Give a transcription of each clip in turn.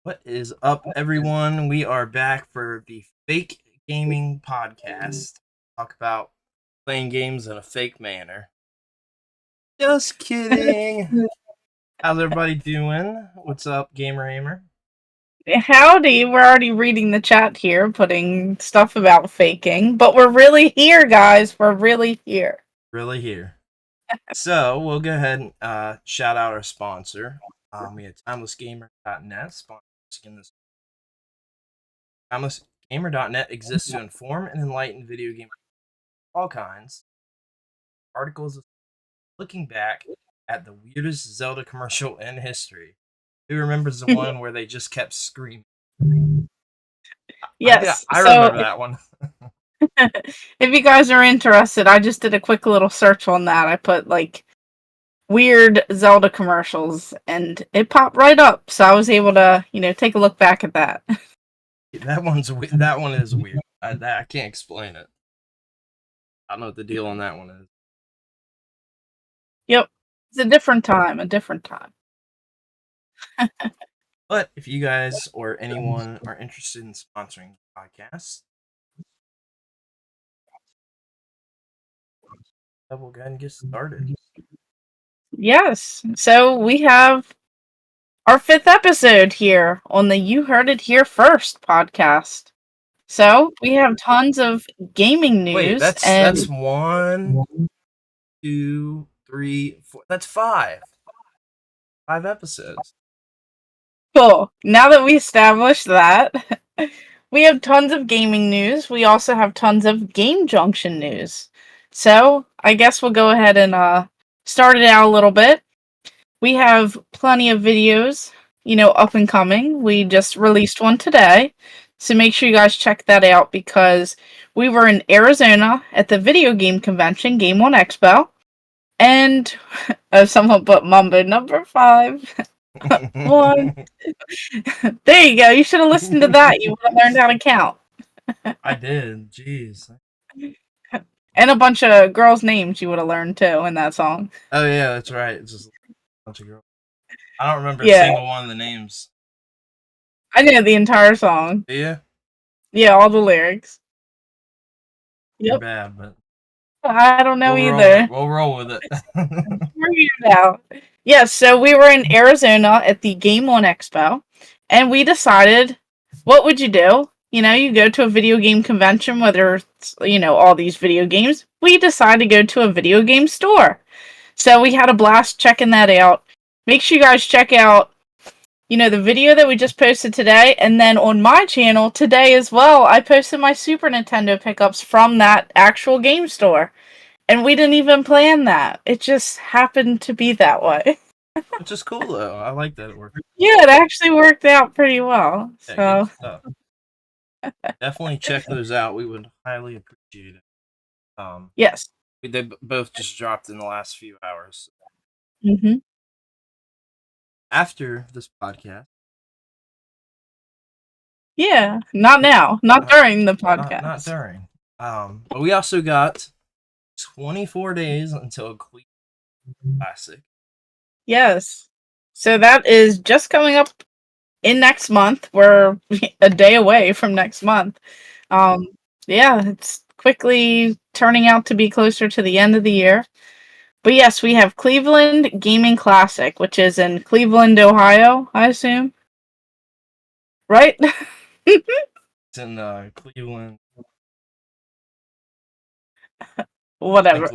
What is up, everyone? We are back for the Fake Gaming Podcast. Talk about playing games in a fake manner. Just kidding. How's everybody doing? What's up, Gamer Ahmer? Howdy, we're already reading the chat here, putting stuff about faking, but we're really here, guys. We're really here. Really here. So, we'll go ahead and shout out our sponsor. We have timelessgamer.net sponsoring this. Timelessgamer.net exists to inform and enlighten video gamers of all kinds. Articles looking back at the weirdest Zelda commercial in history. Who remembers the one where they just kept screaming? Yes, I remember that one. If you guys are interested, I just did a quick little search on that. I put weird Zelda commercials and it popped right up. So I was able to, take a look back at that. That one is weird. I can't explain it. I don't know what the deal on that one is. Yep. It's a different time. But if you guys or anyone are interested in sponsoring the podcast, we'll go ahead and get started. Yes. So we have our 5th episode here on the You Heard It Here First podcast. So we have tons of gaming news. Wait, that's 1, 2, 3, 4. That's 5. 5 episodes. Cool. Now that we established that, we have tons of gaming news. We also have tons of Game Junction news. So I guess we'll go ahead and start it out a little bit. We have plenty of videos, up and coming. We just released one today. So make sure you guys check that out because we were in Arizona at the video game convention, Game On Expo. And someone put Mumbo number 5. 1. There you go. You should have listened to that. You would have learned how to count. I did. Jeez. And a bunch of girls' names you would have learned too in that song. Oh yeah, that's right. It's just a bunch of girls. I don't remember a single one of the names. I know the entire song. Do you? Yeah, all the lyrics. Yep. Bad, but I don't know either. We'll roll with it. We're here now. Yes, so we were in Arizona at the Game On Expo, and we decided, what would you do? You go to a video game convention, whether it's, all these video games. We decided to go to a video game store. So we had a blast checking that out. Make sure you guys check out, the video that we just posted today, and then on my channel today as well, I posted my Super Nintendo pickups from that actual game store. And we didn't even plan that. It just happened to be that way. Which is cool, though. I like that it worked. Yeah, it actually worked out pretty well. So definitely check those out. We would highly appreciate it. Yes. They both just dropped in the last few hours. Mm-hmm. After this podcast. Yeah, not now. Not during the podcast. Not during. But we also got 24 days until Cleveland Classic. Yes. So that is just coming up in next month. We're a day away from next month. Yeah, it's quickly turning out to be closer to the end of the year. But yes, we have Cleveland Gaming Classic, which is in Cleveland, Ohio, I assume. Right? It's in Cleveland. Whatever.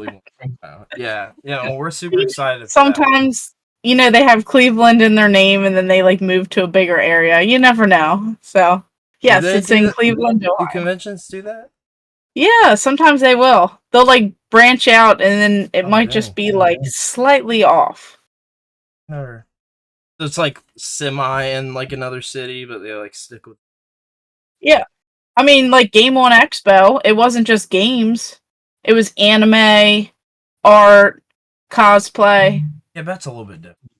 Yeah, well, we're super excited. Sometimes, they have Cleveland in their name and then they move to a bigger area. You never know. So, yes, it's in Cleveland, Ohio. Do conventions do that? Yeah, sometimes they will. They'll branch out and then it might just be slightly off. Never. So it's semi in another city, but they stick with. Yeah. I mean, Game On Expo, it wasn't just games. It was anime, art, cosplay. Yeah, but that's a little bit different.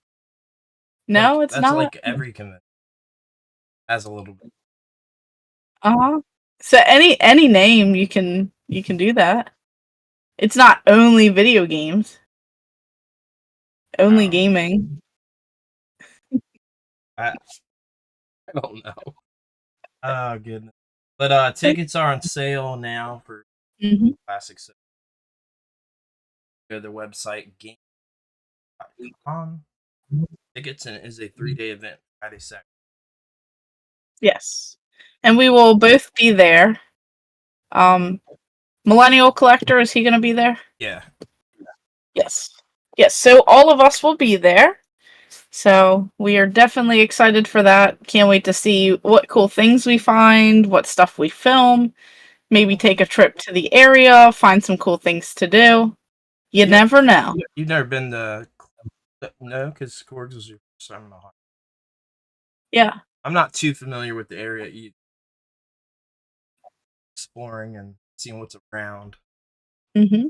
No, it's not. That's every convention has a little bit. So any name you can do that. It's not only video games. Only gaming. I don't know. Oh goodness. But tickets are on sale now for Hmm. classics. Go to their website game.com. Tickets, and it is a 3-day event, Friday, Saturday. Yes. And we will both be there. Millennial Collector, is he going to be there? Yeah. Yes. Yes, so all of us will be there. So we are definitely excited for that. Can't wait to see what cool things we find, what stuff we film, maybe take a trip to the area, find some cool things to do. You never know. You've never been to no, because Corgs was your first time in Ohio. Yeah. I'm not too familiar with the area either. Exploring and seeing what's around. Mm-hmm.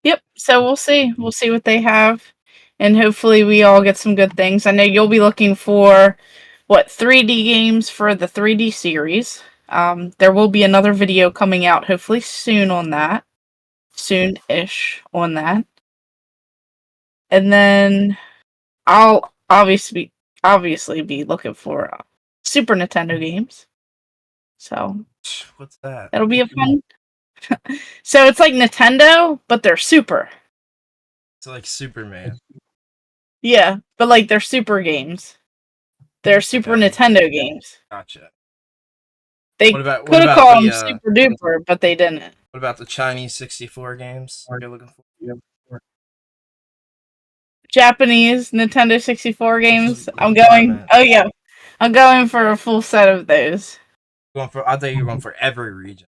Yep. So we'll see. We'll see what they have. And hopefully we all get some good things. I know you'll be looking for 3D games for the 3D series. There will be another video coming out hopefully soon on that. Soon-ish on that. And then I'll obviously be looking for Super Nintendo games. So What's that? that'll be a fun. So it's like Nintendo, but they're super. It's like Superman. Yeah, but like they're super games. They're Super Okay. Nintendo games. Gotcha. They What about could have called them the Super Duper, but they didn't. what about the Chinese 64 games you're looking for? Japanese Nintendo 64 games. That's I'm what I going. meant. Oh yeah, I'm going for a full set of those. I thought you were going for every region.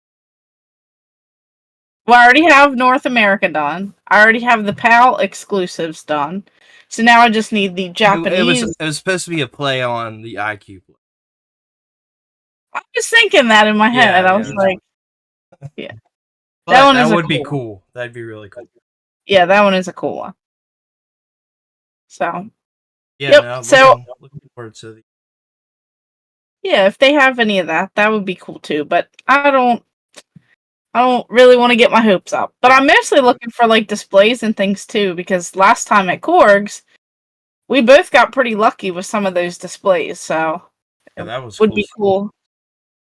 Well, I already have North America done. I already have the PAL exclusives done. So now I just need the Japanese. It was supposed to be a play on the IQ play. I was thinking that in my head. I was like, yeah. That one that is would be cool. cool. That'd be really cool. Yeah, that one is a cool one. So Yeah, yep. no, So looking forward to the yeah, if they have any of that, that would be cool too. But I don't really want to get my hopes up. But I'm mostly looking for like displays and things too, because last time at Korg's, we both got pretty lucky with some of those displays. So that was would be cool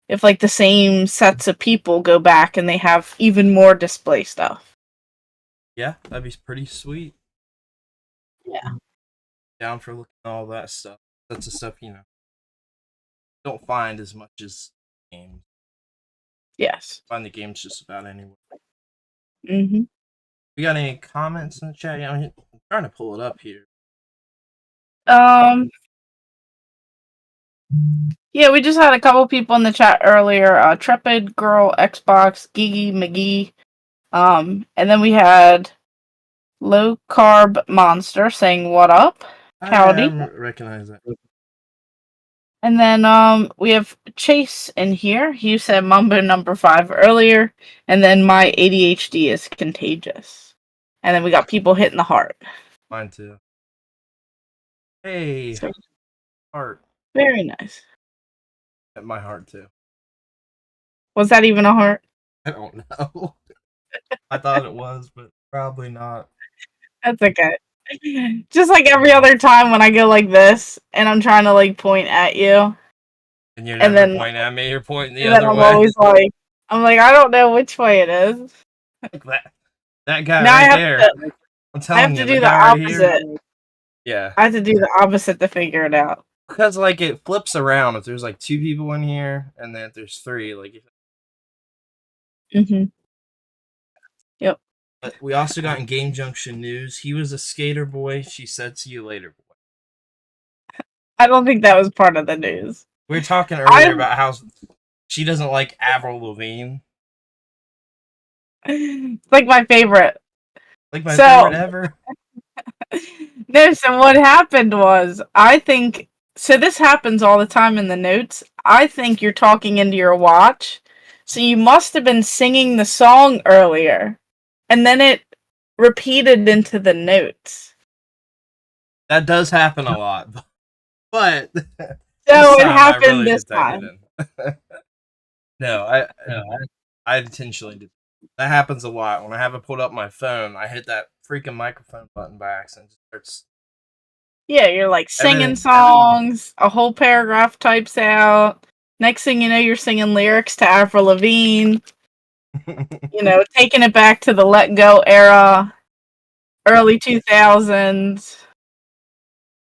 if like the same sets of people go back and they have even more display stuff. Yeah, that'd be pretty sweet. Yeah. Down for looking at all that stuff. That's the stuff, don't find as much as games. Yes. Find the games just about anywhere. Mm-hmm. We got any comments in the chat? Yeah, I'm trying to pull it up here. Yeah, we just had a couple people in the chat earlier. Trepid Girl, Xbox, Gigi McGee. And then we had Low Carb Monster saying what up? Howdy. I recognize that. And then we have Chase in here. He said Mumbo number 5 earlier. And then my ADHD is contagious. And then we got people hitting the heart. Mine too. Hey, So, heart. very nice. At my heart too. Was that even a heart? I don't know. I thought it was, but probably not. That's okay. Just like every other time when I go like this and I'm trying to like point at you. And you're never pointing at me, you're pointing the other way. Always like, I don't know which way it is. That guy now right there. I'm telling I have you, to do the guy opposite. right here. Yeah. I have to do the opposite to figure it out. Because like it flips around if there's like 2 people in here, and then if there's 3, like. Mm-hmm. Yep. But we also got in Game Junction news. He was a skater boy. She said, "See you later, boy." I don't think that was part of the news. We were talking earlier about how she doesn't like Avril Lavigne. Like my favorite. Like my favorite ever. No, so what happened was, I think, so this happens all the time in the notes. I think you're talking into your watch. So you must have been singing the song earlier. And then it repeated into the notes. That does happen a lot. But so it happened this time. No, I intentionally did. That happens a lot. When I have it pulled up my phone, I hit that freaking microphone button by accident. It starts Yeah, you're like singing then songs, a whole paragraph types out. Next thing you know, you're singing lyrics to Avril Lavigne, taking it back to the Let Go era, early 2000s.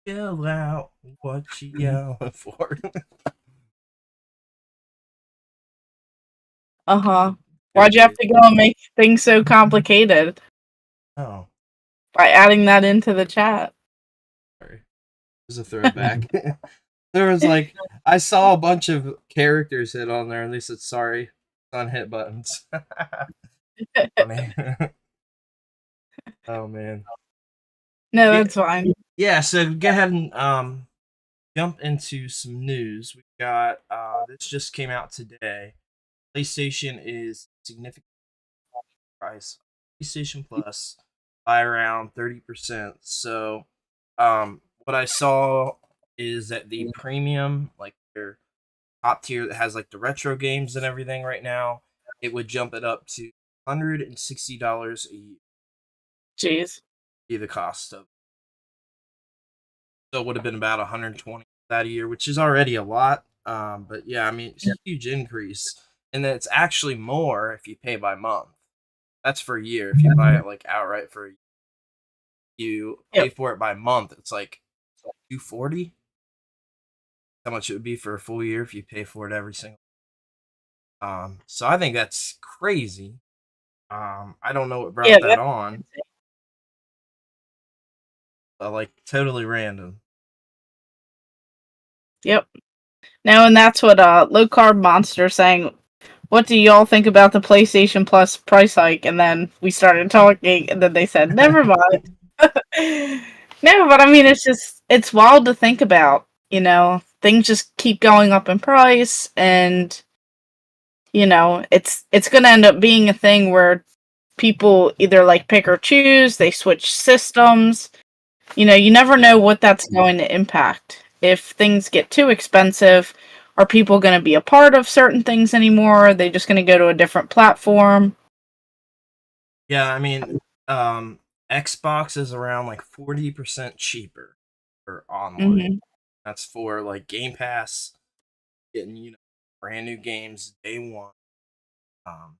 yell out what you yelling for. Uh-huh. Good Why'd you have grief. to go and make things so complicated Oh, by adding that into the chat? sorry. It was a throwback. There was like I saw a bunch of characters hit on there, and they said sorry on hit buttons. Funny. Oh man. No, Yeah, that's fine. yeah. So go ahead and jump into some news. We got this just came out today. PlayStation is significant price. PlayStation Plus by around 30%. So what I saw is that the premium, like their top tier that has like the retro games and everything right now, it would jump it up to $160 a year. Jeez. Be the cost of. So it would have been about 120 that a year, which is already a lot. But yeah, I mean it's a huge increase, and then it's actually more if you pay by month. That's for a year. If you buy it like outright for a year, you pay Yep. for it by month. It's like 240. How much it would be for a full year if you pay for it every single. So I think that's crazy. I don't know what Yeah, brought that on, but like totally random. yep. No, and that's what Low Carb Monster saying. What do y'all think about the PlayStation Plus price hike? And then we started talking, and then they said, never mind. No, but I mean, it's wild to think about. Things just keep going up in price, and it's gonna end up being a thing where people either like pick or choose. They switch systems. You never know Yeah. what that's going to impact. If things get too expensive, are people going to be a part of certain things anymore? Are they just going to go to a different platform? Yeah, I mean, Xbox is around like 40% cheaper for online. Hmm. That's for like Game Pass, getting brand new games day one. Um,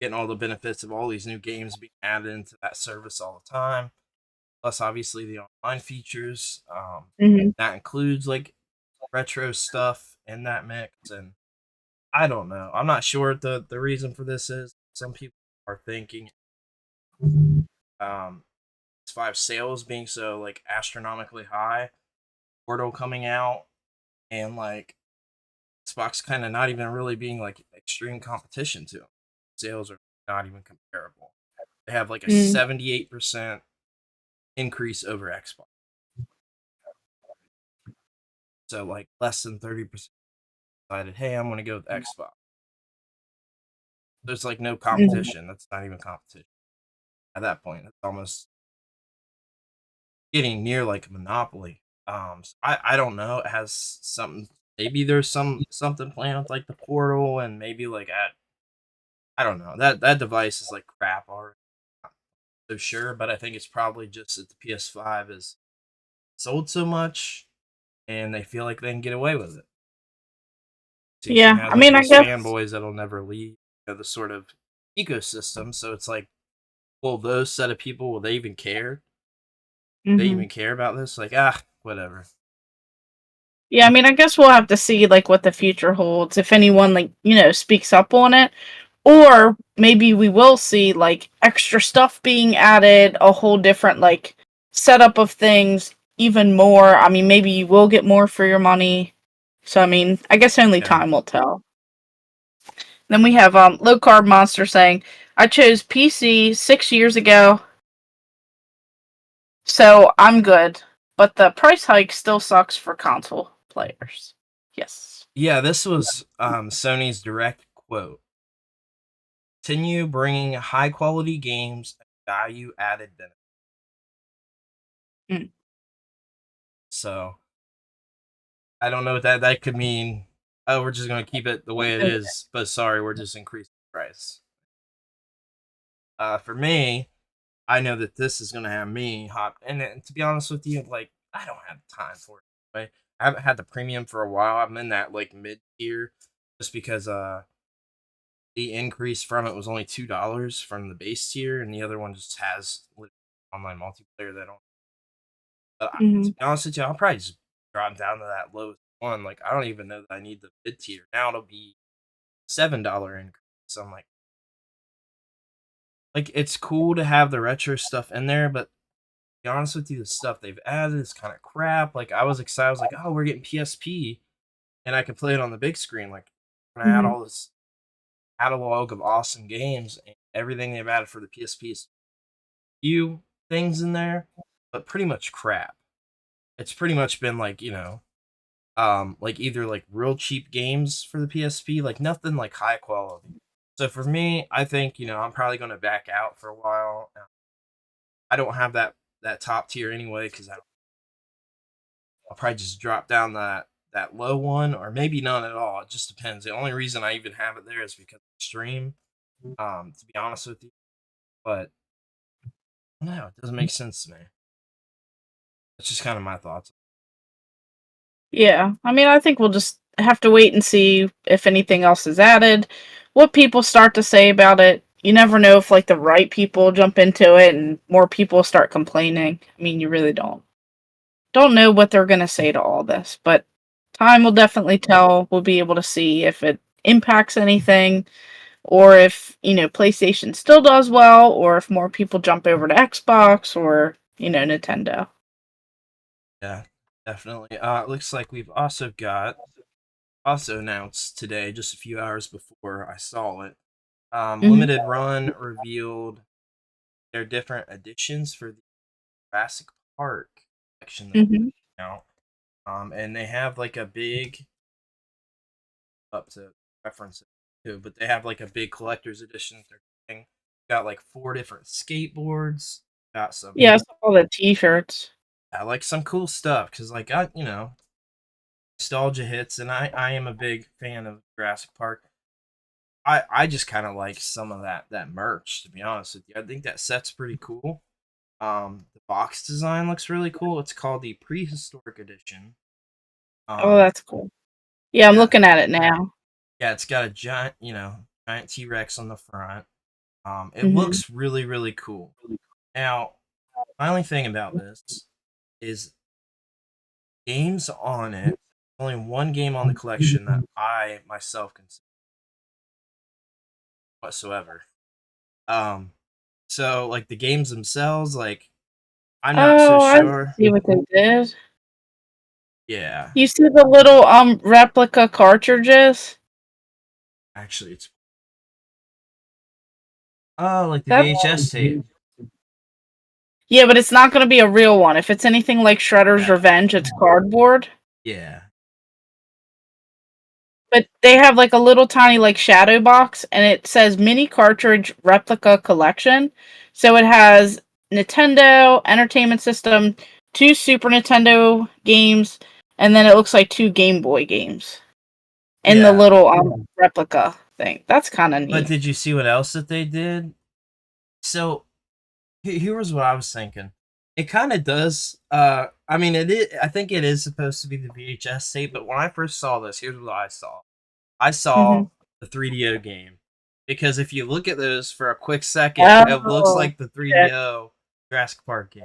Getting all the benefits of all these new games being added into that service all the time. Plus, obviously, the online features. Hmm. That includes like retro stuff in that mix. And I don't know. I'm not sure what the reason for this is. Some people are thinking um, S5 sales being so like astronomically high, Portal coming out, and like Xbox kind of not even really being like extreme competition to them. Sales are not even comparable. They have like a Mm. 78% increase over Xbox. So like less than 30% decided, hey, I'm going to go with Xbox. There's like no Mhm. competition. That's not even competition at that point. It's almost getting near like a monopoly. So I don't know. It has something. Maybe there's something planned with like the portal, and maybe like at I don't know. That device is like crap already. Not so sure, but I think it's probably just that the PS5 is sold so much, and they feel like they can get away with it. PlayStation Yeah, has I like mean, I those guess. fanboys that'll never leave the sort of ecosystem. So it's like, will those set of people will they even care? They Hmm. even care about this? Like, whatever. Yeah, I mean, I guess we'll have to see like what the future holds if anyone like speaks up on it, or maybe we will see like extra stuff being added, a whole different like setup of things, even more. I mean, maybe you will get more for your money. So I mean, I guess only Yeah. time will tell. Then we have Low Carb Monster saying, I chose PC 6 years ago, so I'm good. But the price hike still sucks for console players. Yes. Yeah, this was Sony's direct quote. Continue bringing high quality games and value added benefits. Mm. So I don't know what that could mean. Oh, we're just gonna keep it the way it is, but sorry, we're just increasing the price. For me, I know that this is gonna have me hot. And to be honest with you, like I don't have time for it. Anyway. I haven't had the premium for a while. I'm in that like mid tier, just because the increase from it was only $2 from the base tier, and the other one just has online multiplayer that don't. But to Mhm. be honest with you, I'll probably just drop down to that lowest one. Like I don't even know that I need the mid tier now. It'll be $7 increase. So I'm like it's cool to have the retro stuff in there, but to be honest with you, the stuff they've added is kind of crap. Like I was excited, I was like, oh, we're getting PSP, and I can play it on the big screen. Like, I add Mhm. all this catalog of awesome games, and everything they've added for the PSP is few things in there, but pretty much crap. It's pretty much been like, like either like real cheap games for the PSP, like nothing like high quality. So for me, I think, I'm probably going to back out for a while. I don't have that top tier anyway, because I'll probably just drop down that low one, or maybe none at all. It just depends. The only reason I even have it there is because of stream. To be honest with you, but no, it doesn't make sense to me. It's just kind of my thoughts. Yeah, I mean, I think we'll just have to wait and see if anything else is added, what people start to say about it. You never know if like the right people jump into it and more people start complaining. I mean, you really don't know what they're going to say to all this, but time will definitely tell. We'll be able to see if it impacts anything, or if, PlayStation still does well, or if more people jump over to Xbox or, Nintendo. Yeah, definitely. It looks like we've also announced today, just a few hours before I saw it. Mhm. Limited Run revealed their different editions for the Jurassic Park section that Mhm. came out. And they have like a big, up to reference it too, but they have like a big collector's edition. They're doing. Got like 4 different skateboards. Got some, Yeah, I saw the t-shirts. I like some cool stuff because like nostalgia hits, and I am a big fan of Jurassic Park. I just kind of like some of that merch, to be honest with you. I think that set's pretty cool. The box design looks really cool. It's called the Prehistoric Edition. Oh, Um, that's cool. Yeah, I'm yeah, looking at it now. yeah, it's got a giant T Rex on the front. It Mhm. looks really really cool. Now, my only thing about this is games on it. Only one game on the collection that I myself can see whatsoever. Um, so like the games themselves, like I'm not so Oh, I sure. see what they did. Yeah, You see the little replica cartridges? actually, it's like the That's VHS tape. Yeah, but it's not going to be a real one. If it's anything like Shredder's Yeah, Revenge, it's cardboard. yeah, But they have like a little tiny like shadow box, and it says mini cartridge replica collection. So it has Nintendo Entertainment System, 2 Super Nintendo games, and then it looks like 2 Game Boy games in the yeah. little replica thing. That's kind of But neat. did you see what else that they did? So here was what I was thinking. It kind of does. I mean, it is. I think it is supposed to be the VHS tape. But when I first saw this, here's what I saw. I Hmm. saw the 3DO game, because if you look at those for a quick second, it looks Oh, like the yeah, 3DO Jurassic Park game.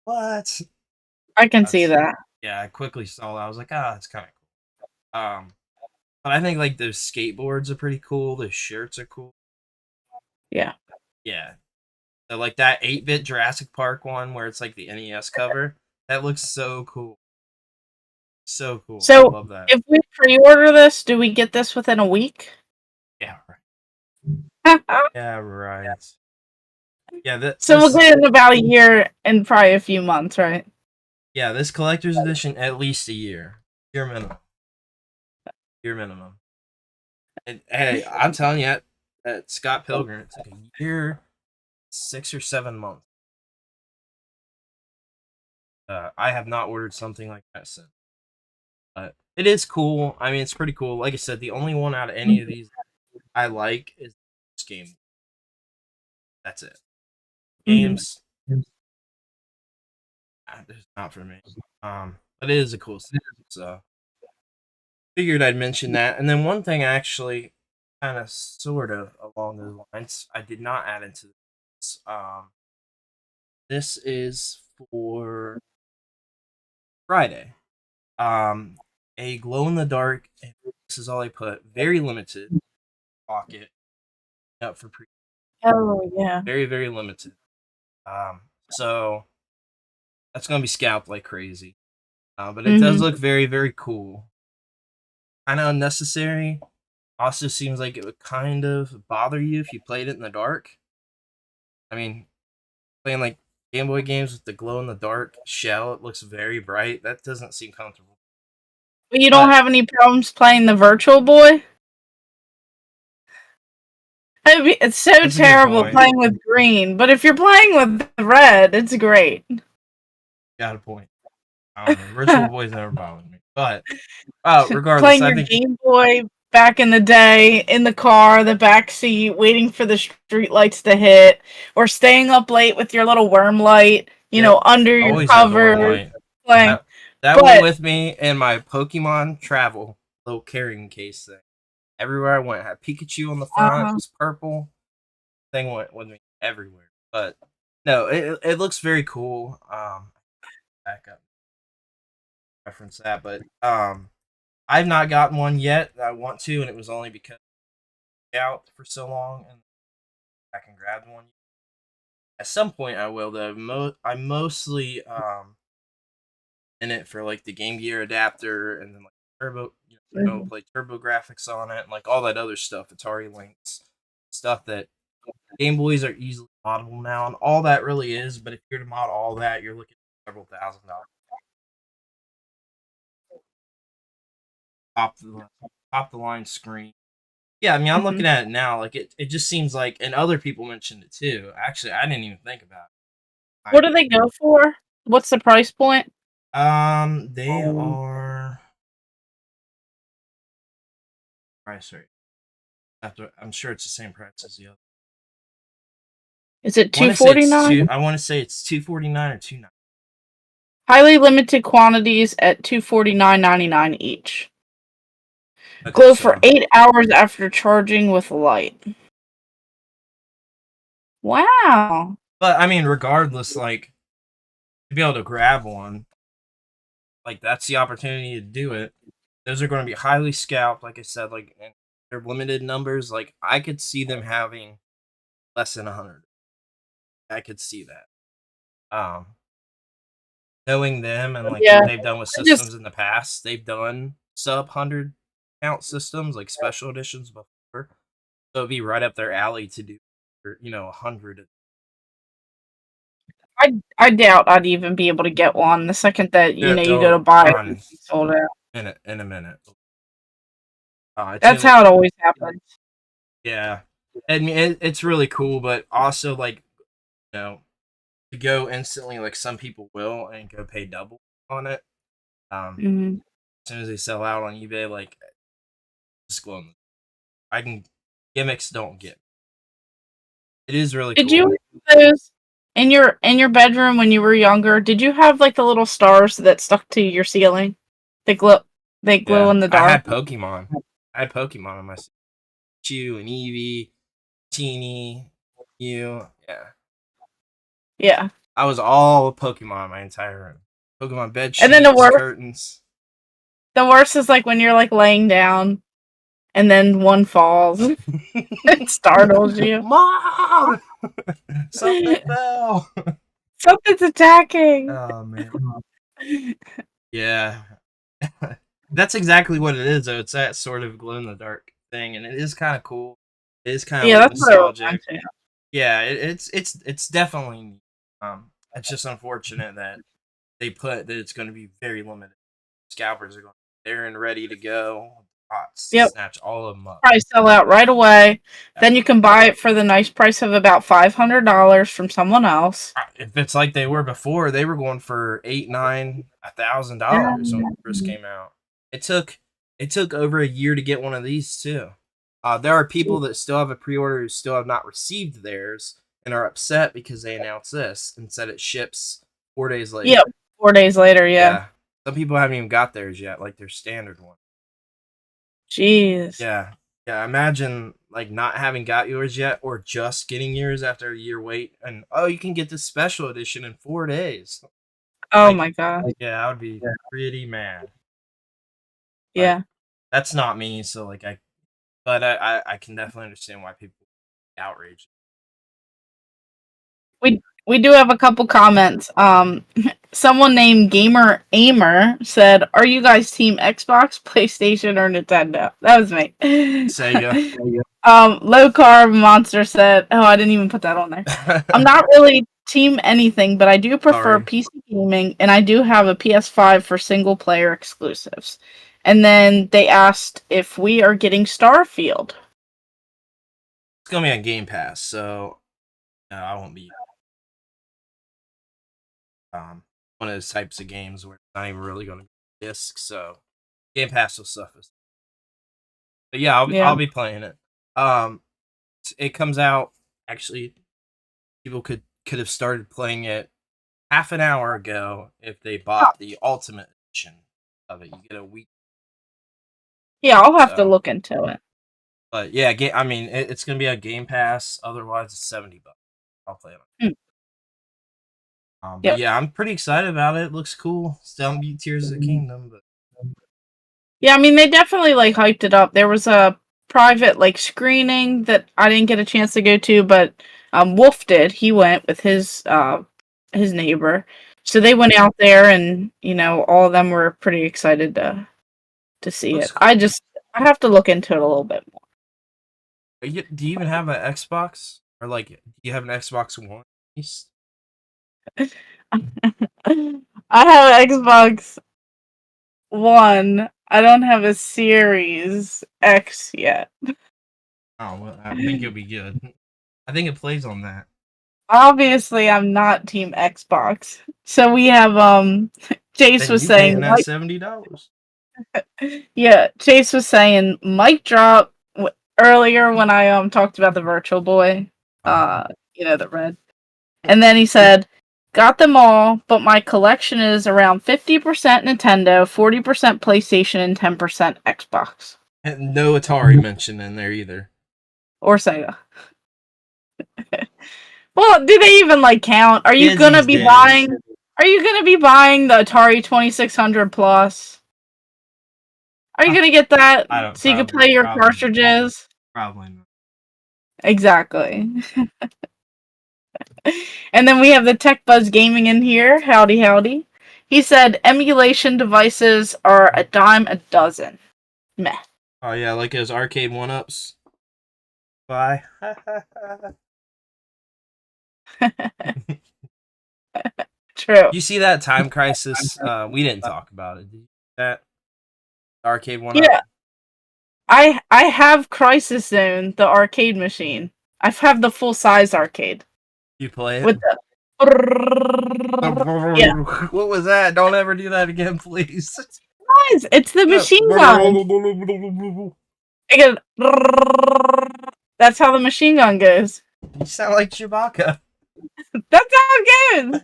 What? I can see That's that. Yeah. I quickly saw that. I was like, that's kind of cool. But I think like those skateboards are pretty cool. Those shirts are cool. Yeah. Yeah. So, like that 8-bit Jurassic Park one where it's like the NES cover. That looks so cool. So cool. I So love that. if we pre-order this, do we get this within a week? Yeah. Right. Yeah. Right. Yeah. So we'll This. get it in about a year and probably a few months, right? Yeah. This collector's edition, at least a year. Year minimum. Year minimum. And hey, I'm telling you, at Scott Pilgrim, it took a year, 6 or 7 months. I have not ordered something like that since. But it is cool. I mean, it's pretty cool. Like I said, the only one out of any of these I like is this game. That's it. Mm-hmm. Games. it's not for me. But it is a cool system, so figured I'd mention that. And then one thing actually, kind of, sort of along those lines, I did not add into this. This is for Friday. A glow in the dark. This is all I put. Very limited pocket up for pre. Oh yeah. Very very limited. So that's gonna be scalped like crazy. But it does look very very cool. Kind of unnecessary. Also seems like it would kind of bother you if you played it in the dark. I mean, playing like Game Boy games with the glow in the dark shell, it looks very bright. That doesn't seem comfortable. But you don't have any problems playing the Virtual Boy? It's so terrible playing with green, but if you're playing with red, it's great. Got a point. Virtual Boy's never bothered me. But regardless, playing your Game Boy back in the day, in the car, the back seat, waiting for the street lights to hit, or staying up late with your little worm light, you know, under your cover. Playing. That went with me in my Pokemon travel little carrying case thing. Everywhere I went, I had Pikachu on the front. It was purple. Thing went with me everywhere. But no, it looks very cool. Back up. Reference that, but I've not gotten one yet. I want to, and it was only because out for so long, and I can grab one. At some point, I will. Though I'm mostly in it for like the Game Gear adapter, and then like turbo, play turbo graphics on it, and like all that other stuff. Atari Lynx stuff that Game Boys are easily moddable now, and all that really is. But if you're to mod all that, you're looking at several $1,000. Top the line screen. Yeah, I mean, I'm looking at it now. Like it just seems like, and other people mentioned it too. Actually, I didn't even think about it. What do they go for? What's the price point? They are price rate. I'm sure it's the same price as the other. Is it $249? I want to say it's $249 or $299. Highly limited quantities at $249.99 each. Okay, glow for 8 hours after charging with light. Wow. But I mean, regardless, like to be able to grab one, like that's the opportunity to do it. Those are going to be highly scalped, like I said, like and they're limited numbers. Like I could see them having less than 100. I could see that. Knowing them and like what they've done with systems in the past, they've done sub 100 count systems, like special editions before. So it'd be right up their alley to do, 100. I doubt I'd even be able to get one the second that you go to buy it, it's sold out. In a minute. That's how it always happens. Yeah, I mean it's really cool, but also like to go instantly, like some people will, and go pay double on it. As soon as they sell out on eBay, like just go on. Gimmicks don't get. It is really cool. Did you have those in your bedroom when you were younger? Did you have like the little stars that stuck to your ceiling? They glow in the dark. I had Pokemon. On my Chew and Eevee, Teeny, Mew. Yeah. I was all Pokemon my entire room. Pokemon bed sheets, and then curtains. The worst is like when you're like laying down and then one falls. It startles you. Mom! Something fell. Something's attacking. Oh man. Yeah. That's exactly what it is, though. It's that sort of glow in the dark thing, and it is kind of cool. It is kind of nostalgic. Yeah, it's definitely. It's just unfortunate that they put that it's going to be very limited. Scalpers are going there and ready to go. Snatch all of them up. Probably sell out right away. Then you can buy it for the nice price of about $500 from someone else. If it's like they were before, they were going for $8,000, $9,000, $1,000 when it first came out. It took over a year to get one of these too. There are people that still have a pre-order who still have not received theirs and are upset because they announced this and said it ships 4 days later. Yep. 4 days later, yeah. Some people haven't even got theirs yet, like their standard one. Jeez. Yeah. Yeah, imagine like not having got yours yet or just getting yours after a year wait and you can get this special edition in 4 days. Oh Like, my god. yeah, I would be pretty mad. But Yeah. that's not me, so like I can definitely understand why people get outraged. We do have a couple comments. Someone named Gamer Ahmer said, "Are you guys team Xbox, PlayStation, or Nintendo?" That was me. Sega. Low Carb Monster said, "Oh, I didn't even put that on there. I'm not really team anything, but I do prefer Sorry. PC gaming, and I do have a PS5 for single player exclusives." And then they asked if we are getting Starfield. It's gonna be on Game Pass, so no, I won't be one of those types of games where it's not even really gonna be disc, so Game Pass will suffer. But yeah, I'll be playing it. It comes out actually. People could have started playing it half an hour ago if they bought the Ultimate Edition of it. You get a week. Yeah, I'll have to look into it. But yeah, I mean, it's gonna be a Game Pass. Otherwise, it's $70. I'll play it. But yeah, I'm pretty excited about it. It looks cool. Still beat Tears of the Kingdom, but yeah, I mean, they definitely like hyped it up. There was a private like screening that I didn't get a chance to go to, but Wolf did. He went with his neighbor, so they went out there, and all of them were pretty excited to see it. Cool. I have to look into it a little bit more. Do you even have an Xbox, or like, do you have an Xbox One? I have an Xbox One. I don't have a Series X yet. Oh, well, I think it'll be good. I think it plays on that. Obviously, I'm not Team Xbox. So we have Chase was saying that $70. Yeah, Chase was saying mic drop earlier when I talked about the Virtual Boy, the red. And then he said, "Got them all, but my collection is around 50% Nintendo, 40% PlayStation, and 10% Xbox." And no Atari mentioned in there either. Or Sega. Well, do they even count? Are you gonna be buying the Atari 2600 Plus? Are you gonna get that so you can play your cartridges? Probably not. Exactly. And then we have the Tech Buzz Gaming in here. Howdy, howdy. He said emulation devices are a dime a dozen. Meh. Oh yeah, like those arcade 1-ups. Bye. True. You see that Time Crisis? We didn't talk about it. Did you see that arcade 1-up? Yeah. I have Crisis Zone, the arcade machine. I have the full size arcade. You play it? With the yeah. What was that? Don't ever do that again, please. Guys, it's the machine gun. That's how the machine gun goes. You sound like Chewbacca. That's how it goes.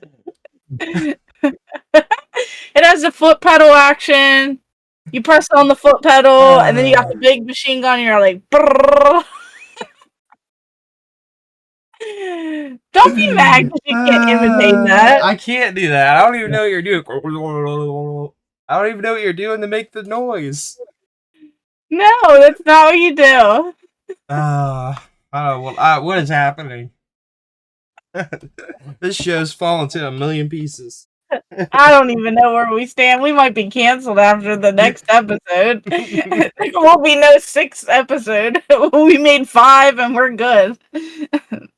It has a foot pedal action. You press on the foot pedal, and then you got the big machine gun, and you're like, don't be mad because you can't imitate that. I can't do that. I don't even know what you're doing. I don't even know what you're doing to make the noise. No, that's not what you do. What is happening? This show's falling to a million pieces. I don't even know where we stand. We might be canceled after the next episode. There won't be no 6th episode. We made 5 and we're good.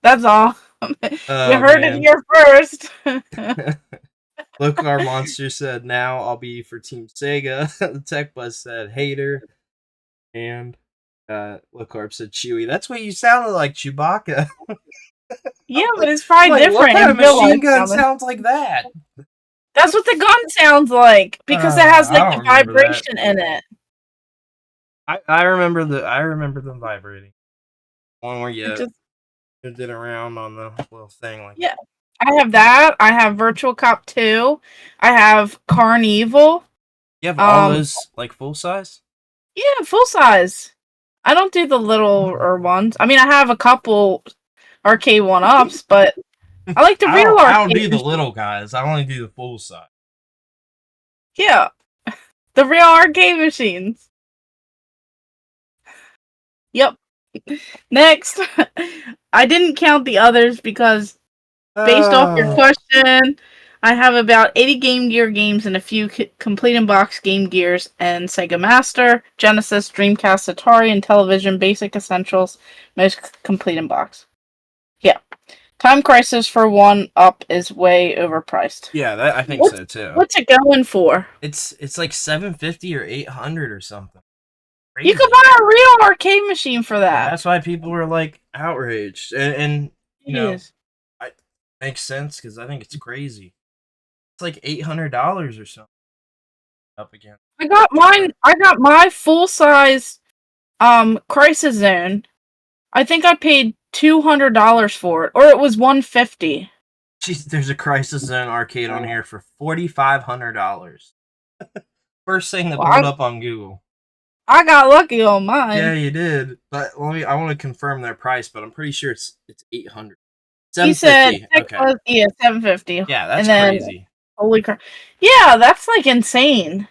That's all. You heard it here first. Look, our monster said, "Now I'll be for Team Sega." The Tech Buzz said, "Hater." And Locarp said, "Chewy." That's what you sounded like, Chewbacca. Yeah, but it's probably different. What kind of machine gun sounds like that? That's what the gun sounds like because it has the vibration in it. I remember them vibrating. One where you did around on the little thing like yeah. I have that. I have Virtual Cop 2. I have Carnival. You have all those like full size? Yeah, full size. I don't do the littler ones. I mean, I have a couple arcade one-ups, but I like the real arcade. I don't do the little guys. I only do the full size. Yeah. The real arcade machines. Yep. Next. I didn't count the others because based off your question, I have about 80 Game Gear games and a few complete in box Game Gears and Sega Master, Genesis, Dreamcast, Atari, and Television Basic Essentials, most complete in box. Yeah. Time Crisis for one up is way overpriced. Yeah, I think so too. What's it going for? It's like $750 or $800 or something. Crazy. You could buy a real arcade machine for that. Yeah, that's why people were like outraged, and you know, it makes sense because I think it's crazy. It's like $800 or something. Up again. I got mine. I got my full size, Crisis Zone. I think I paid $200 for it, or it was $150. Jeez, there's a Crisis Zone arcade on here for $4,500. First thing that pulled up on Google. I got lucky on mine. Yeah, you did. But I want to confirm their price, but I'm pretty sure it's $800. He said, okay. Yeah, $750. Yeah, that's crazy. Holy crap! Yeah, that's like insane.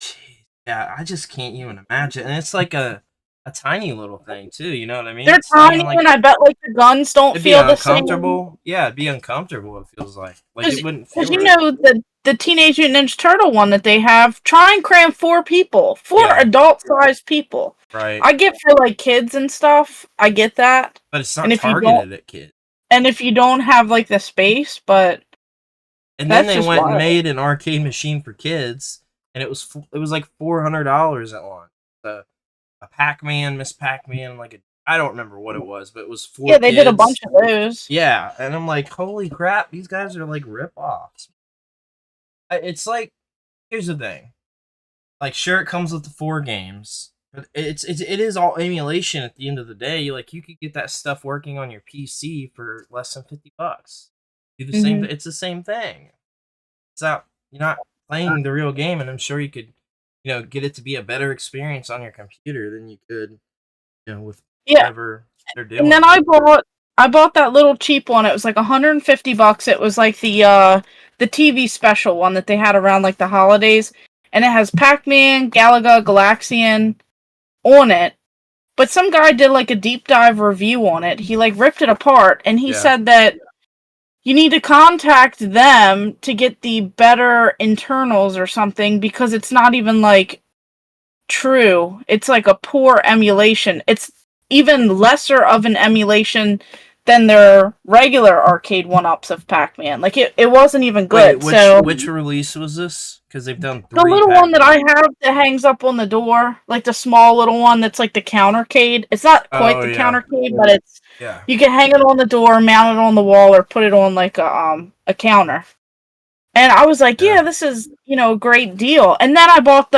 Jeez. Yeah, I just can't even imagine. And it's like a tiny little thing too. You know what I mean? They're tiny, and I bet like the guns don't feel the same. Uncomfortable. Yeah, it'd be uncomfortable. It feels like it wouldn't feel. Because you know the Teenage Mutant Ninja Turtle one that they have. Try and cram 4 people, 4 adult-sized people. Right. I get for like kids and stuff. I get that. But it's not targeted at kids. And if you don't have like the space, but. And then they went and made an arcade machine for kids, and it was like $400 at launch. A Pac-Man, Miss Pac-Man, I don't remember what it was, but it was for kids. They did a bunch of those. Yeah, and I'm like, holy crap, these guys are like rip-offs. It's like, here's the thing. Like, sure, it comes with the 4 games, but it is all emulation at the end of the day. Like, you could get that stuff working on your PC for less than $50. Do the same. It's the same thing. It's not, you're not playing the real game, and I'm sure you could, get it to be a better experience on your computer than you could, with whatever they're doing. And then I bought that little cheap one. It was like $150. It was like the TV special one that they had around like the holidays, and it has Pac-Man, Galaga, Galaxian on it. But some guy did like a deep dive review on it. He like ripped it apart, and he said that you need to contact them to get the better internals or something because it's not even like true. It's like a poor emulation. It's even lesser of an emulation than their regular arcade one-ups of Pac-Man. Like it wasn't even good. Wait, which release was this? Because they've done 3. The little one that I have that hangs up on the door, like the small little one that's like the countercade. It's not quite the countercade, but it's you can hang it on the door, mount it on the wall, or put it on like a counter. And I was like, this is a great deal. And then I bought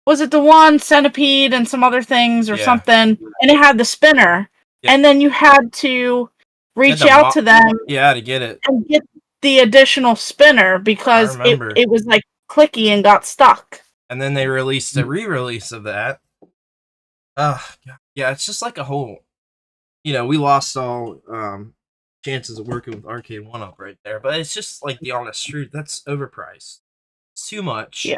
was it the one Centipede and some other things or something, and it had the spinner. Yep. And then you had to reach out to them. Yeah, to get it. And get the additional spinner because it was like clicky and got stuck. And then they released a re-release of that. Yeah, it's just like a whole, we lost all chances of working with Arcade 1-Up right there. But it's just like the honest truth. That's overpriced. It's too much. Yeah.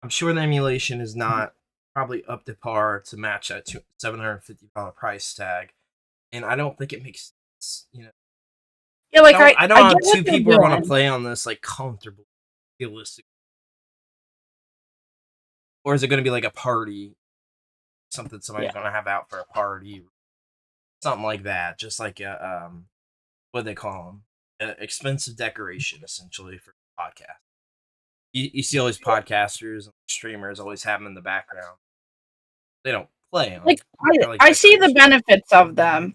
I'm sure the emulation is not probably up to par to match that $750 price tag. And I don't think it makes sense, Yeah, like I don't have 2 people who want to play on this like comfortable, realistic. Or is it going to be like a party? Something somebody's going to have out for a party. Something like that. Just like a, what do they call them? Expensive decoration, essentially, for a podcast. You see all these podcasters and streamers always have them in the background. They don't play on. I see the benefits of them.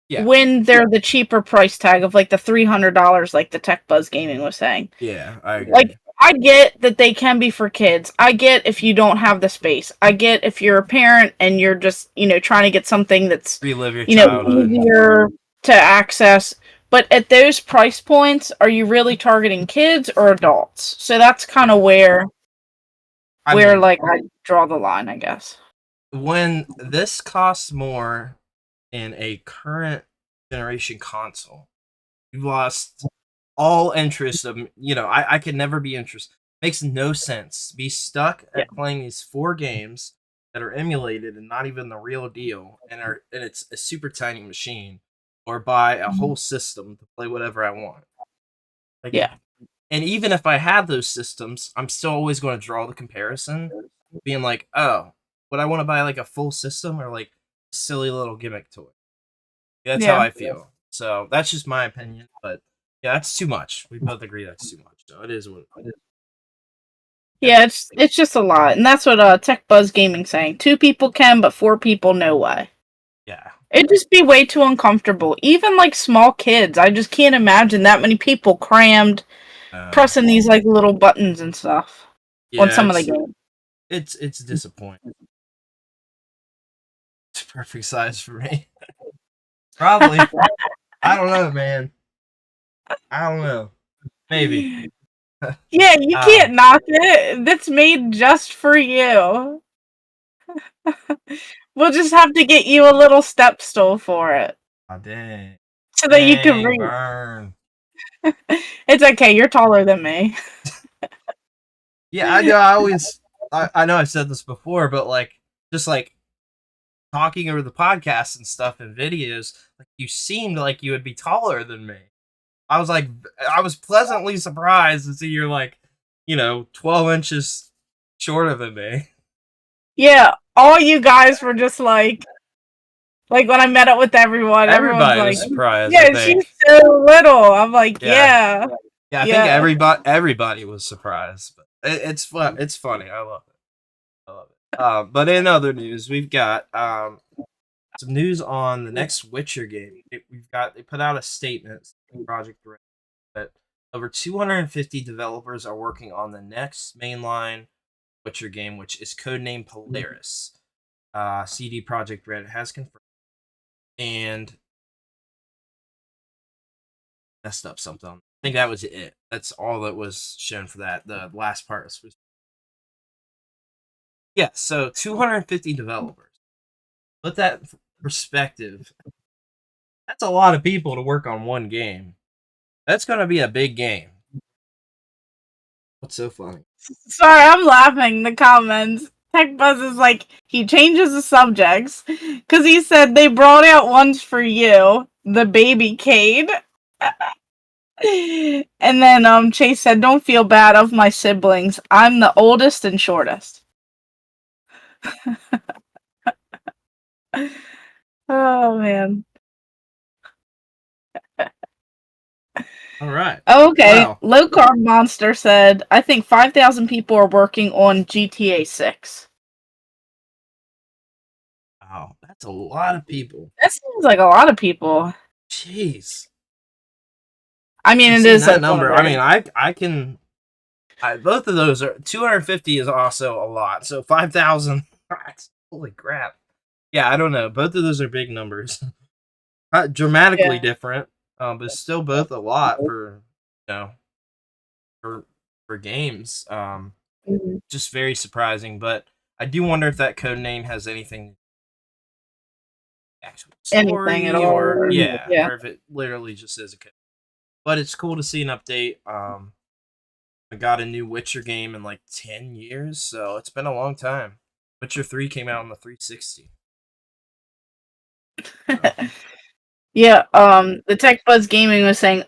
Yeah. When they're the cheaper price tag of like the $300, like the Tech Buzz Gaming was saying. Yeah, I agree. Like, I get that they can be for kids. I get if you don't have the space. I get if you're a parent and you're just, trying to get something that's relive your childhood. Easier to access. But at those price points, are you really targeting kids or adults? So that's kind of where I mean, like I draw the line, I guess. when this costs more in a current generation console, you've lost all interest of, I could never be interested. Makes no sense. Be stuck Yeah. at playing these 4 games that are emulated and not even the real deal, and it's a super tiny machine, or buy a whole system to play whatever I want. Like, Yeah. and even if I have those systems, I'm still always going to draw the comparison, being like, oh, would I want to buy like a full system or like a silly little gimmick toy? That's how Yeah. I feel. So that's just my opinion, but yeah, that's too much. We both agree that's too much. So it is what it is. Yeah, it's just a lot. And that's what Tech Buzz Gaming saying. 2 people can, but 4 people no way. Yeah. It'd just be way too uncomfortable. Even like small kids, I just can't imagine that many people crammed pressing these like little buttons and stuff on some of the games. It's disappointing. It's perfect size for me. Probably. I don't know, man. I don't know. Maybe. Yeah, you can't knock it. That's made just for you. We'll just have to get you a little step stool for it. Oh, dang. So that you can reach. Burn. It's okay, you're taller than me. Yeah, I know. I know I've said this before, but like, just like talking over the podcast and stuff and videos, like you seemed like you would be taller than me. I was pleasantly surprised to see you're like, 12 inches shorter than me. Yeah, all you guys were just like when I met up with everyone's Everybody like, was surprised. yeah, she's so little. I'm like, yeah. Yeah, I think everybody was surprised, but it's fun. It's funny. I love it. But in other news, we've got some news on the next Witcher game. They put out a statement, Project Red, that over 250 developers are working on the next mainline Witcher game, which is codenamed Polaris. CD Projekt Red has confirmed, and messed up something. I think that was it. That's all that was shown for that. The last part was so 250 developers. Put that in perspective. That's a lot of people to work on one game. That's going to be a big game. What's so funny? Sorry, I'm laughing in the comments. Tech Buzz is like, he changes the subjects because he said they brought out ones for you, the baby Cade. And then Chase said, don't feel bad of my siblings. I'm the oldest and shortest. Oh man. All right. Okay. Wow. Low Carb Monster said, I think 5,000 people are working on GTA 6. Wow. That's a lot of people. That seems like a lot of people. Jeez. I mean, it Seeing is that number. I mean, I can. Both of those are 250 is also a lot. So 5,000. Holy crap. Yeah, I don't know. Both of those are big numbers. Dramatically different, but still both a lot for for games. Just very surprising. But I do wonder if that code name has anything actual story anything at all. or or if it literally just is a code. But it's cool to see an update. I got a new Witcher game in like 10 years, so it's been a long time. Witcher 3 came out on the 360. Yeah, the Tech Buzz Gaming was saying,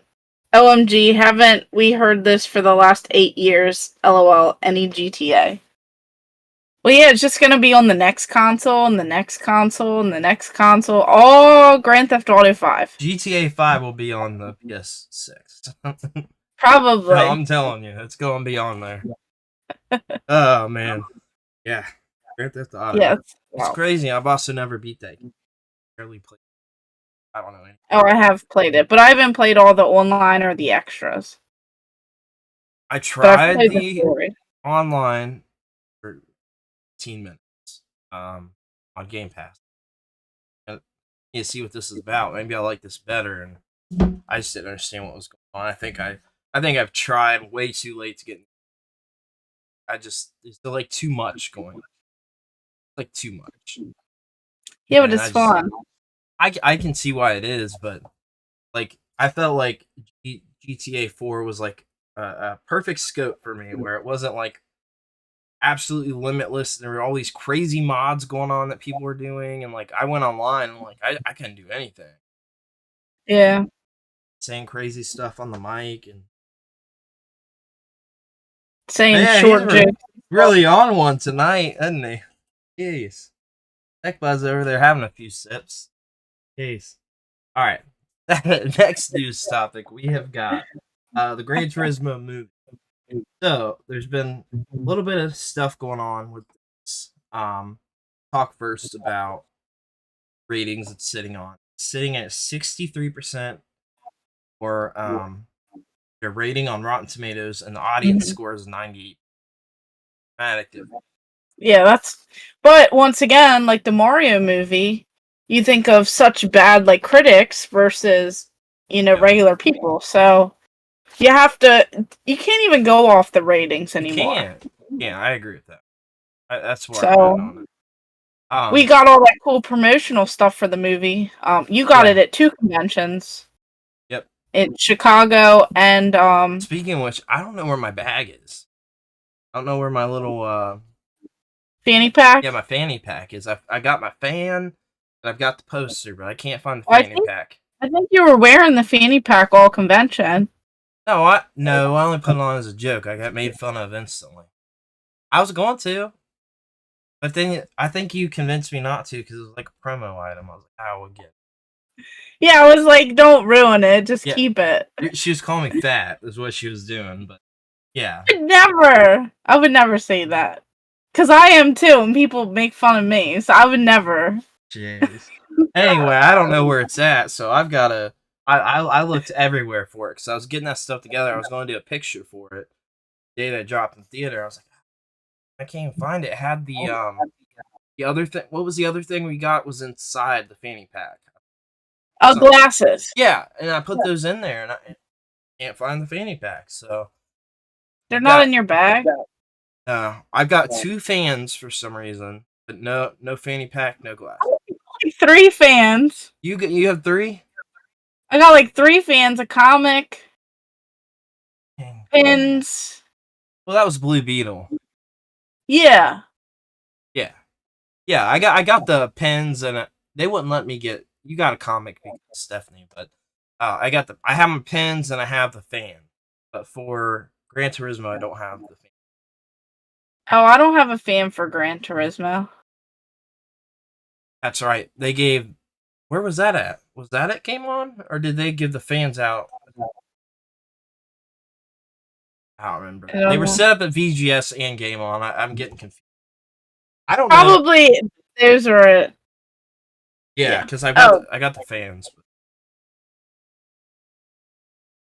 OMG, haven't we heard this for the last 8 years? LOL, any GTA? Well, yeah, it's just gonna be on the next console, and the next console, and the next console. All Grand Theft Auto 5. GTA 5 will be on the PS6. Probably. No, I'm telling you, it's going to be on there. Oh, man. Yeah. Grand Theft Auto. Yes. It's crazy. I've also never beat that game. Barely played. I don't know anything. Oh, I have played it, but I haven't played all the online or the extras. I tried the online for 15 minutes on Game Pass. And you see what this is about. Maybe I like this better. And I just didn't understand what was going on. I think I've tried way too late to get. There's like too much going. Like too much. Yeah, but And it's fun. I can see why it is, but like I felt like GTA 4 was like a perfect scope for me, where it wasn't like absolutely limitless. There were all these crazy mods going on that people were doing, and like I went online and like I couldn't do anything. Yeah. Saying crazy stuff on the mic and Saying short jokes. Really on one tonight, isn't he? Jeez. Tech Buzz over there having a few sips. Jeez. All right. Next news topic we have got the Gran Turismo movie. So there's been a little bit of stuff going on with this. Talk first about ratings it's sitting on. It's sitting at 63% for their rating on Rotten Tomatoes, and the audience score is 98. Yeah, but once again, like the Mario movie, you think of such bad like critics versus, regular people. So you can't even go off the ratings anymore. You can't. Yeah, I agree with that. That's where I'm on it. We got all that cool promotional stuff for the movie. You got it at 2 conventions. Yep. In Chicago and Speaking of which, I don't know where my bag is. I don't know where my little fanny pack? Yeah, my fanny pack is. I got my fan, and I've got the poster, but I can't find the fanny pack. I think you were wearing the fanny pack all convention. No, I only put it on as a joke. I got made fun of instantly. I was going to, but then I think you convinced me not to because it was like a promo item. I was like, I will get it. Yeah, I was like, don't ruin it. Just keep it. She was calling me fat, is what she was doing, but yeah. I would never say that. Because I am too, and people make fun of me, so I would never. Jeez. Anyway, I don't know where it's at, so I've got to. I looked everywhere for it because I was getting that stuff together. I was going to do a picture for it. The day that it dropped in theater, I was like, I can't even find it. It had the other thing. What was the other thing we got? Was inside the fanny pack. Glasses. Yeah, and I put those in there, and I can't find the fanny pack. So they're not in your bag. No, I've got 2 fans for some reason, but no fanny pack, no glass. 3 fans. You have 3? I got like 3 fans, a comic, pins. Well, that was Blue Beetle. Yeah. Yeah. I got the pins, and they wouldn't let me get. You got a comic, Stephanie, but I have my pins and I have the fan, but for Gran Turismo, I don't have the fan. Oh, I don't have a fan for Gran Turismo. That's right. They gave. Where was that at? Was that at Game On, or did they give the fans out? I don't remember. They were set up at VGS and Game On. I'm getting confused. I don't know. Probably those are it. Yeah, because I got the fans.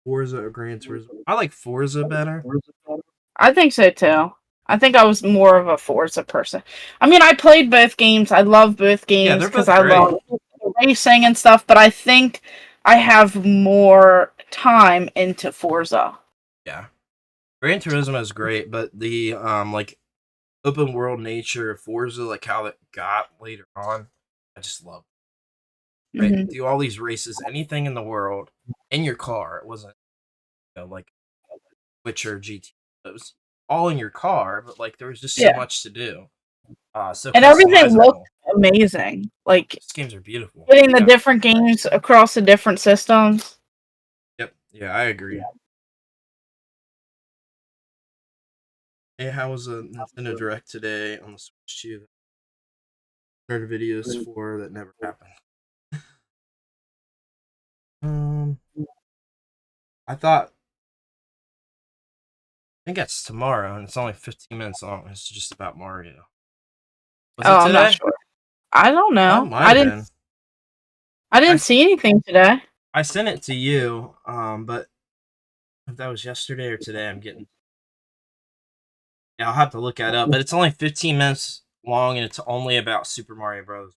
Forza or Gran Turismo? I like Forza better. I think so too. I think I was more of a Forza person. I mean, I played both games. I love both games because I love racing and stuff, but I think I have more time into Forza. Yeah. Gran Turismo is great, but the like open world nature of Forza, like how it got later on, I just love it. Right? Do all these races, anything in the world, in your car. It wasn't like Witcher GT. It was all in your car, but like there was just so much to do. And everything looked amazing. Like these games are beautiful. Getting the different games across the different systems. Yep. Yeah, I agree. Hey, how was a Nintendo Direct today on the Switch 2? Heard videos for that never happened. I think it's tomorrow, and it's only 15 minutes long. It's just about Mario. Was it today? I'm not sure. I don't know. I didn't see anything today. I sent it to you, but if that was yesterday or today, I'm getting. Yeah, I'll have to look that up. But it's only 15 minutes long, and it's only about Super Mario Bros.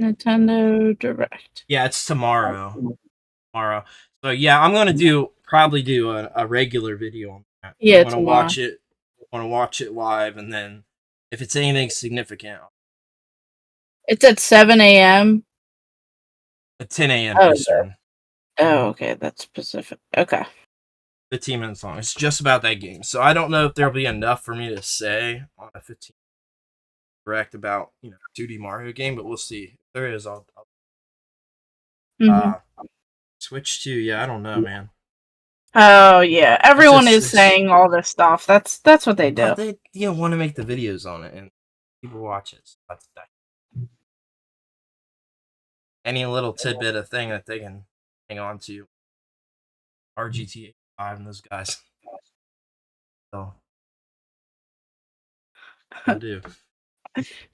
Nintendo Direct. Yeah, it's tomorrow. tomorrow. So yeah, I'm gonna probably do a regular video on that. I'm Yeah, gonna tomorrow. watch it. I want to watch it live, and then if it's anything significant, It's at 7 a.m. at 10 a.m. Oh, Eastern, okay, that's specific. Okay. 15 minutes long. It's just about that game. So I don't know if there'll be enough for me to say on a 15 direct about 2D Mario game, but we'll see. If there is, I'll Mhm. Switch to. Yeah, I don't know, man. Oh yeah, everyone is it's- saying all this stuff. That's what they do. But they want to make the videos on it, and people watch it. So that's that. Any little tidbit of thing that they can hang on to. RGT 5 and those guys. So they'll do.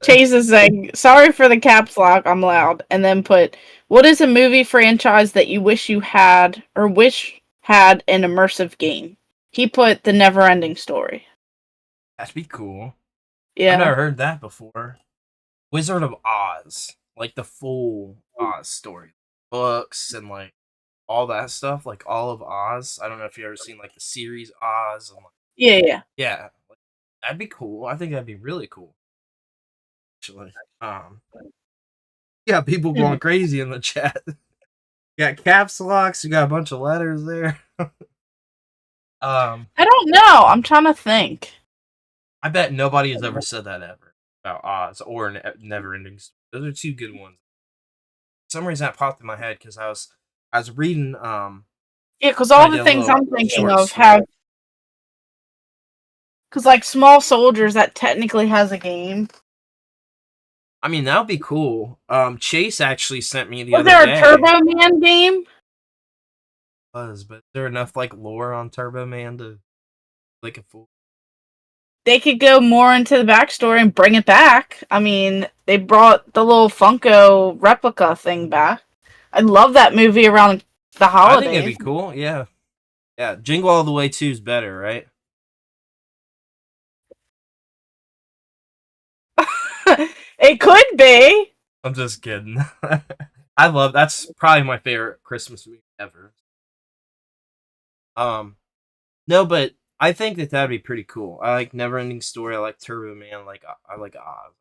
Chase is saying, sorry for the caps lock, I'm loud. And then put, what is a movie franchise that you wish you had or wish had an immersive game? He put The Neverending Story. That'd be cool. Yeah. I've never heard that before. Wizard of Oz. Like the full Oz story. Books and like all that stuff. Like all of Oz. I don't know if you've ever seen like the series Oz. And, like, Yeah. yeah. That'd be cool. I think that'd be really cool. Actually. Yeah, people going crazy in the chat. You got caps locks, you got a bunch of letters there. I don't know. I'm trying to think. I bet nobody has ever said that ever about Oz or Neverending Story. Those are two good ones. For some reason that popped in my head because I was reading Yeah, because all the things I'm thinking of have, because like Small Soldiers, that technically has a game. I mean, that would be cool. Chase actually sent me the Was other there day. a Turbo Man game? But is there enough like lore on Turbo Man to like a fool? They could go more into the backstory and bring it back. I mean, they brought the little Funko replica thing back. I love that movie around the holidays. I think it'd be cool. Yeah, yeah. Jingle All the Way 2 is better, right? It could be. I'm just kidding. That's probably my favorite Christmas movie ever. No, but I think that'd be pretty cool. I like Neverending Story. I like Turbo Man. I like Oz.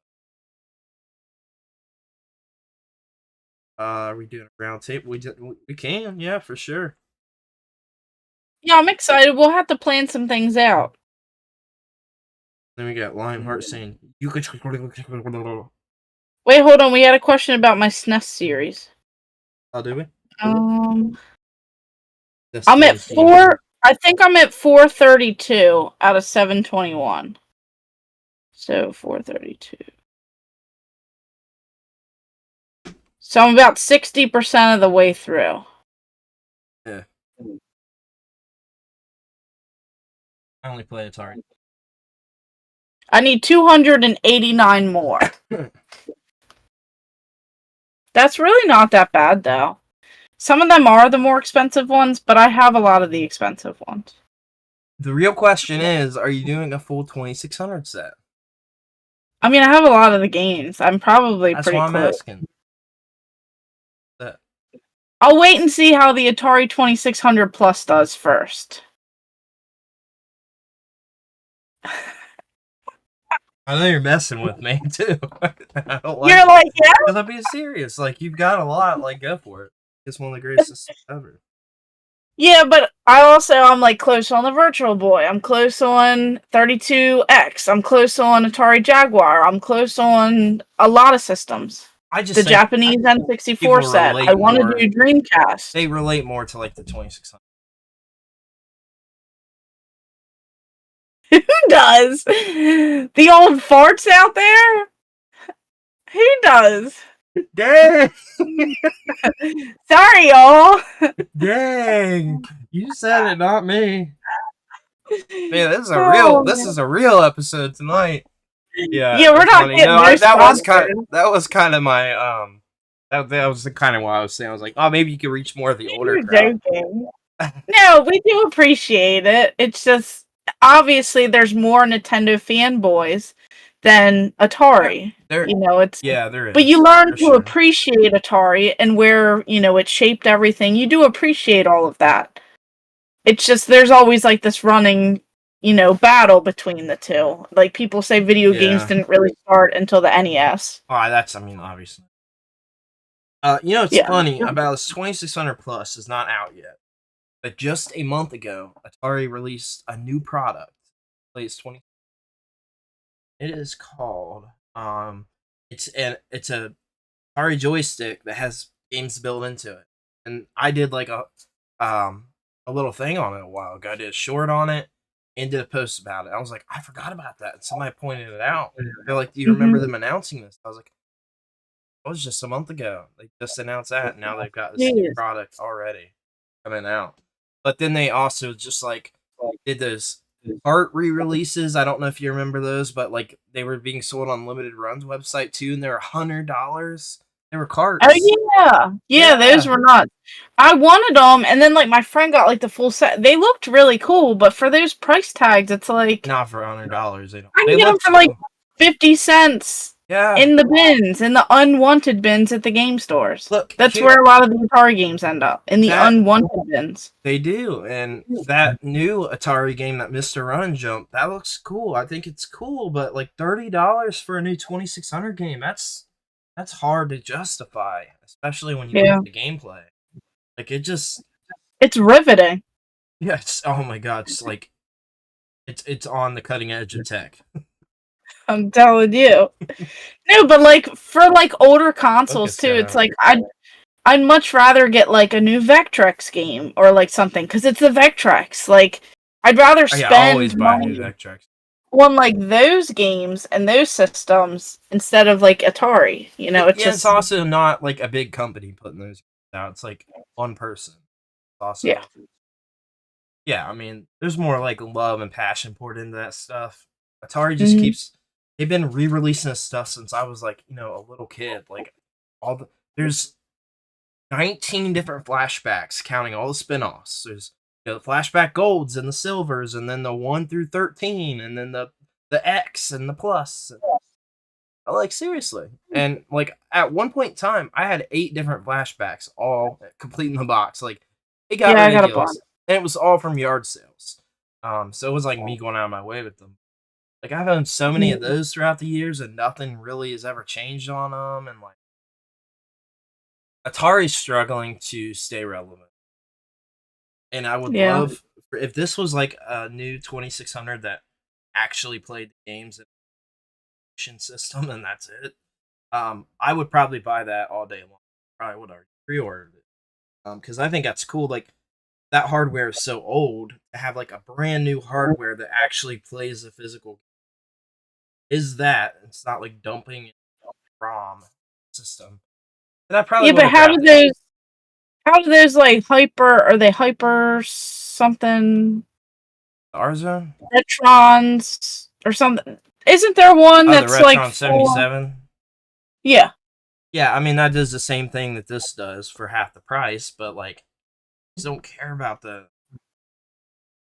Are we doing a round table? We can, yeah, for sure. Yeah, I'm excited. We'll have to plan some things out. Then we got Limeheart saying you could. Wait, hold on. We had a question about my SNES series. Oh, do we? I'm at 4. I think I'm at 432 out of 721. So 432. So I'm about 60% of the way through. Yeah. I only play Atari. I need 289 more. That's really not that bad, though. Some of them are the more expensive ones, but I have a lot of the expensive ones. The real question is, are you doing a full 2600 set? I mean, I have a lot of the games. I'm probably That's pretty why I'm close. asking. I'll wait and see how the Atari 2600 Plus does first. I know you're messing with me too. I don't like You're like, yeah? Because I'm being serious. Like, you've got a lot. Like, go for it. It's one of the greatest systems ever. Yeah, but I'm like close on the Virtual Boy. I'm close on 32X. I'm close on Atari Jaguar. I'm close on a lot of systems. The Japanese N64 set. I want to do Dreamcast. They relate more to like the 2600. Who does? The old farts out there? Who does? Dang! Sorry, y'all. Dang! You said it, not me. Man, this is a real episode tonight. Yeah, we're not getting that was kind of my that was kind of what I was saying. I was like, oh, maybe you could reach more of the older crowd. No, we do appreciate it. It's just obviously there's more Nintendo fanboys than Atari. There But is. you learn to Sure. appreciate Atari and where, it shaped everything. You do appreciate all of that. It's just there's always like this running, battle between the two. Like people say video games didn't really start until the NES. Obviously. It's funny about this 2600 Plus is not out yet. But just a month ago, Atari released a new product. Plays 20. It is called it's a Atari joystick that has games built into it. And I did like a little thing on it a while ago. I did a short on it and did a post about it. I was like, I forgot about that. And somebody pointed it out. They're like, do you remember them announcing this? I was like, it was just a month ago. They just announced that. And now they've got this new product already coming out. But then they also just like did those art re-releases. I don't know if you remember those, but like they were being sold on Limited Run's website too, and they're $100. They were carts. Oh yeah, those were nuts. I wanted them, and then like my friend got like the full set. They looked really cool, but for those price tags, it's like not for $100. They don't. I can get them for like 50 cents. Yeah. In the bins, in the unwanted bins at the game stores. Look, that's where a lot of the Atari games end up, in the unwanted bins. They do, and that new Atari game, that Mr. Run and Jump, that looks cool. I think it's cool, but like $30 for a new 2600 game, that's hard to justify, especially when you look at the gameplay. Like it's riveting. Yeah, oh my god, it's like it's on the cutting edge of tech. I'm telling you. No, but like for like older consoles too, it's like I'd much rather get like a new Vectrex game or like something because it's the Vectrex. Like I'd rather spend money on like those games and those systems instead of like Atari. It's also not like a big company putting those out. It's like one person. Also, yeah. I mean, there's more like love and passion poured into that stuff. Atari just keeps. They've been re-releasing this stuff since I was like, a little kid. Like there's 19 different flashbacks, counting all the spin-offs. There's the flashback golds and the silvers, and then the 1 through 13, and then the X and the plus. Like seriously. And like at one point in time, I had 8 different flashbacks, all complete in the box. Like it got ridiculous. And it was all from yard sales. So it was like me going out of my way with them. Like, I've owned so many of those throughout the years, and nothing really has ever changed on them. And, like, Atari's struggling to stay relevant. And I would love, if this was, like, a new 2600 that actually played the games in the system, and that's it, I would probably buy that all day long. Probably would already pre-ordered it. Because I think that's cool. Like, that hardware is so old, to have, like, a brand new hardware that actually plays the physical game. Is that it's not like dumping ROM system. And I probably but how do those like are they hyper something? Arzone? Retrons or something. Isn't there one that's the Retron 77? Yeah. Yeah, I mean that does the same thing that this does for half the price, but like I just don't care about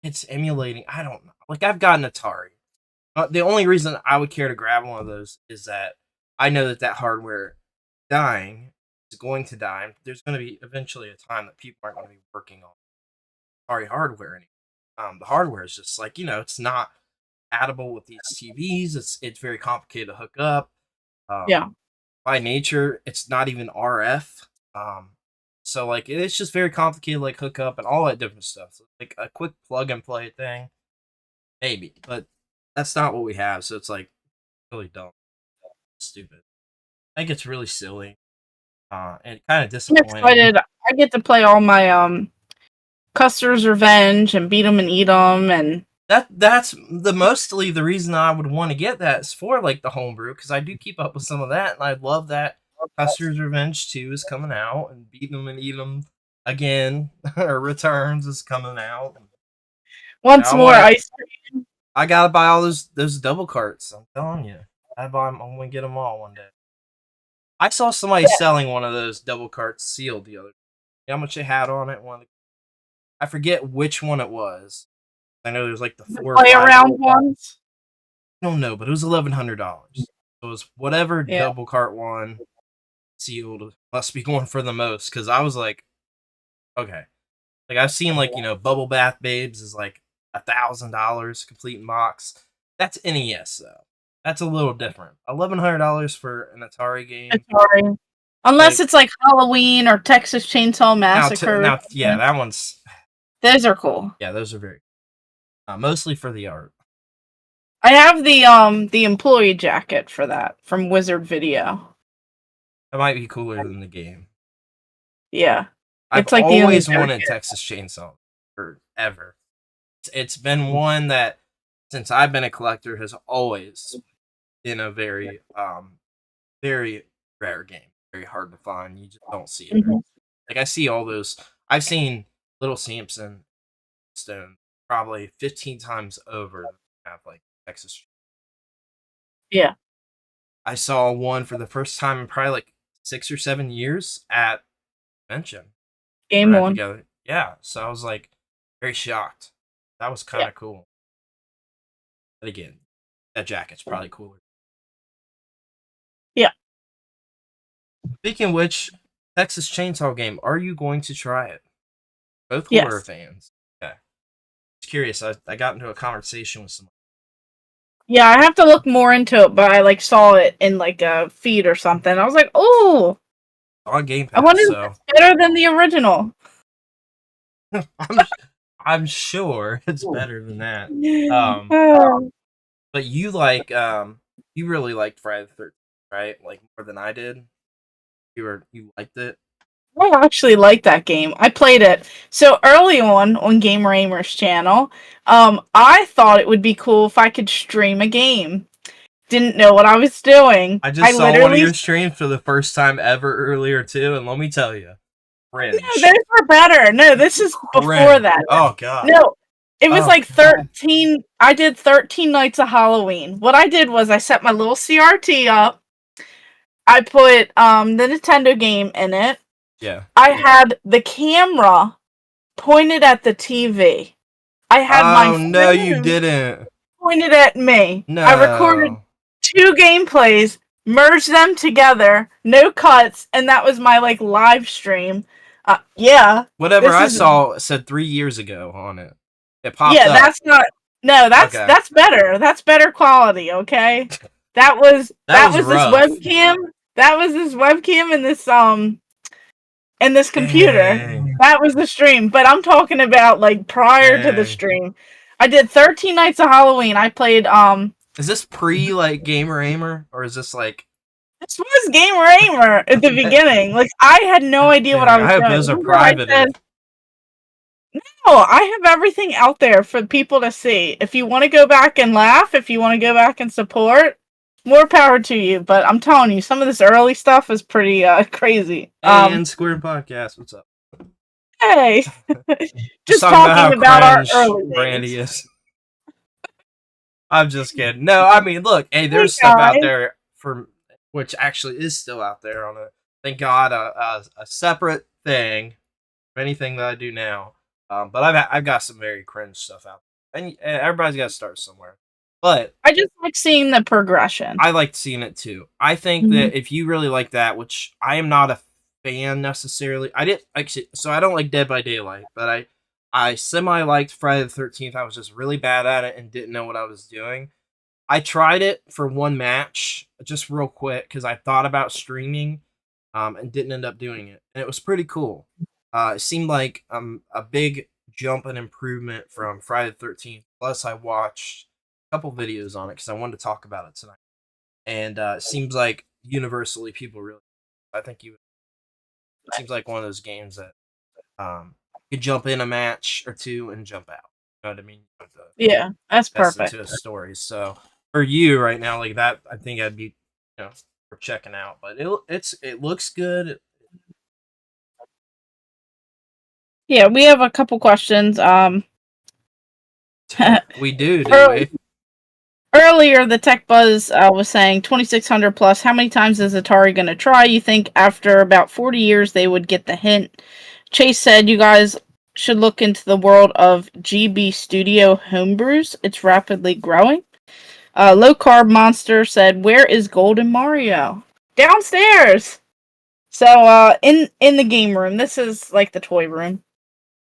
it's emulating. I don't know. Like I've got an Atari. The only reason I would care to grab one of those is that I know that hardware is going to die. There's going to be eventually a time that people aren't going to be working on Atari hardware anymore. The hardware is just like, it's not compatible with these TVs. It's very complicated to hook up. By nature, it's not even RF. So like it's just very complicated, like hook up and all that different stuff. So, like a quick plug and play thing, maybe, but that's not what we have, so it's like really dumb, stupid. I think it's really silly, and kind of disappointing. I'm excited. I get to play all my Custer's Revenge and Beat 'em and Eat 'em, and that's mostly the reason I would want to get that is for like the homebrew because I do keep up with some of that, and I love that Custer's Revenge 2 is coming out, and Beat 'em and Eat 'em again or Returns is coming out. Once more ice cream. I gotta buy all those double carts. I'm telling you, I'm gonna get them all one day. I saw somebody selling one of those double carts sealed the other day. You know how much they had on it? I forget which one it was. I know there's like the 4 play around ones. don't know, but it was $1,100. It was whatever Yeah. double cart one sealed must be going for the most, because I was like, okay. Like, I've seen, like, Bubble Bath Babes is like $1,000 complete box. That's NES though. That's a little different. $1,100 for an Atari game. Atari. Unless it's like Halloween or Texas Chainsaw Massacre. Yeah, that one's. Those are cool. Yeah, those are very. Mostly for the art. I have the employee jacket for that from Wizard Video. That might be cooler than the game. Yeah. I've like always wanted Texas Chainsaw forever. It's been one that, since I've been a collector, has always been a very, very rare game. Very hard to find. You just don't see it. Like, I see all those. I've seen Little Samson Stone probably 15 times over. Have like Texas. Yeah. I saw one for the first time in probably like 6 or 7 years at Convention. Game one. Together. Yeah, so I was like very shocked. That was kind of cool. But again, that jacket's probably cooler. Yeah. Speaking of which, Texas Chainsaw game, are you going to try it? Both horror fans. Okay. Just curious, I got into a conversation with someone. Yeah, I have to look more into it, but I like saw it in like a feed or something. I was like, oh, on Game Pass. I wonder if it's better than the original. I'm sure it's better than that. But you you really liked Friday the 13th, right? Like, more than I did. You liked it. I actually liked that game. I played it so early on Game Ramer's channel. I thought it would be cool if I could stream a game. Didn't know what I was doing. I just saw one of your streams for the first time ever earlier too, and let me tell you, cringe. No, those were better. No, this is before that. Oh god. No, it was like 13. I did 13 nights of Halloween. What I did was I set my little CRT up. I put the Nintendo game in it. Yeah. I had the camera pointed at the TV. I had my phone no, you didn't. Pointed at me. No. I recorded 2 gameplays, merged them together, no cuts, and that was my like live stream. Yeah. Whatever I saw said 3 years ago on it. It popped up. That's not. No, that's better. That's better quality. Okay. That was this webcam. That was this webcam and this computer. Dang. That was the stream. But I'm talking about like prior to the stream. I did 13 nights of Halloween. I played Is this pre like Gamer Aimer, or is this like? This was Gamer Aimer at the beginning. Like, I had no idea what I was doing. I hope those are private. No, I have everything out there for people to see. If you want to go back and laugh, if you want to go back and support, more power to you. But I'm telling you, some of this early stuff is pretty crazy. And Square Podcast, what's up? Hey, just talking about our early days. Brandi is. I'm just kidding. No, I mean, look, hey, there's stuff out there for which actually is still out there on thank God, a separate thing from anything that I do now. But I've got some very cringe stuff out there, and everybody's got to start somewhere. But I just like seeing the progression. I like seeing it too. I think that if you really like that, which I am not a fan necessarily, I don't like Dead by Daylight, but I semi liked Friday the 13th. I was just really bad at it and didn't know what I was doing. I tried it for one match, just real quick, because I thought about streaming, and didn't end up doing it. And it was pretty cool. It seemed like a big jump and improvement from Friday the 13th. Plus, I watched a couple videos on it because I wanted to talk about it tonight. And it seems like universally people really. I think it seems like one of those games that you jump in a match or two and jump out. You know what I mean? Yeah, that's perfect. Into a story. So for you right now, like that, I think I'd be, for checking out. But it looks good. Yeah, we have a couple questions. We do we? Earlier, the Tech Buzz was saying 2600 plus. How many times is Atari going to try? You think after about 40 years they would get the hint? Chase said you guys should look into the world of GB Studio homebrews. It's rapidly growing. Low Carb Monster said, "Where is Golden Mario?" Downstairs. So in the game room. This is like the toy room.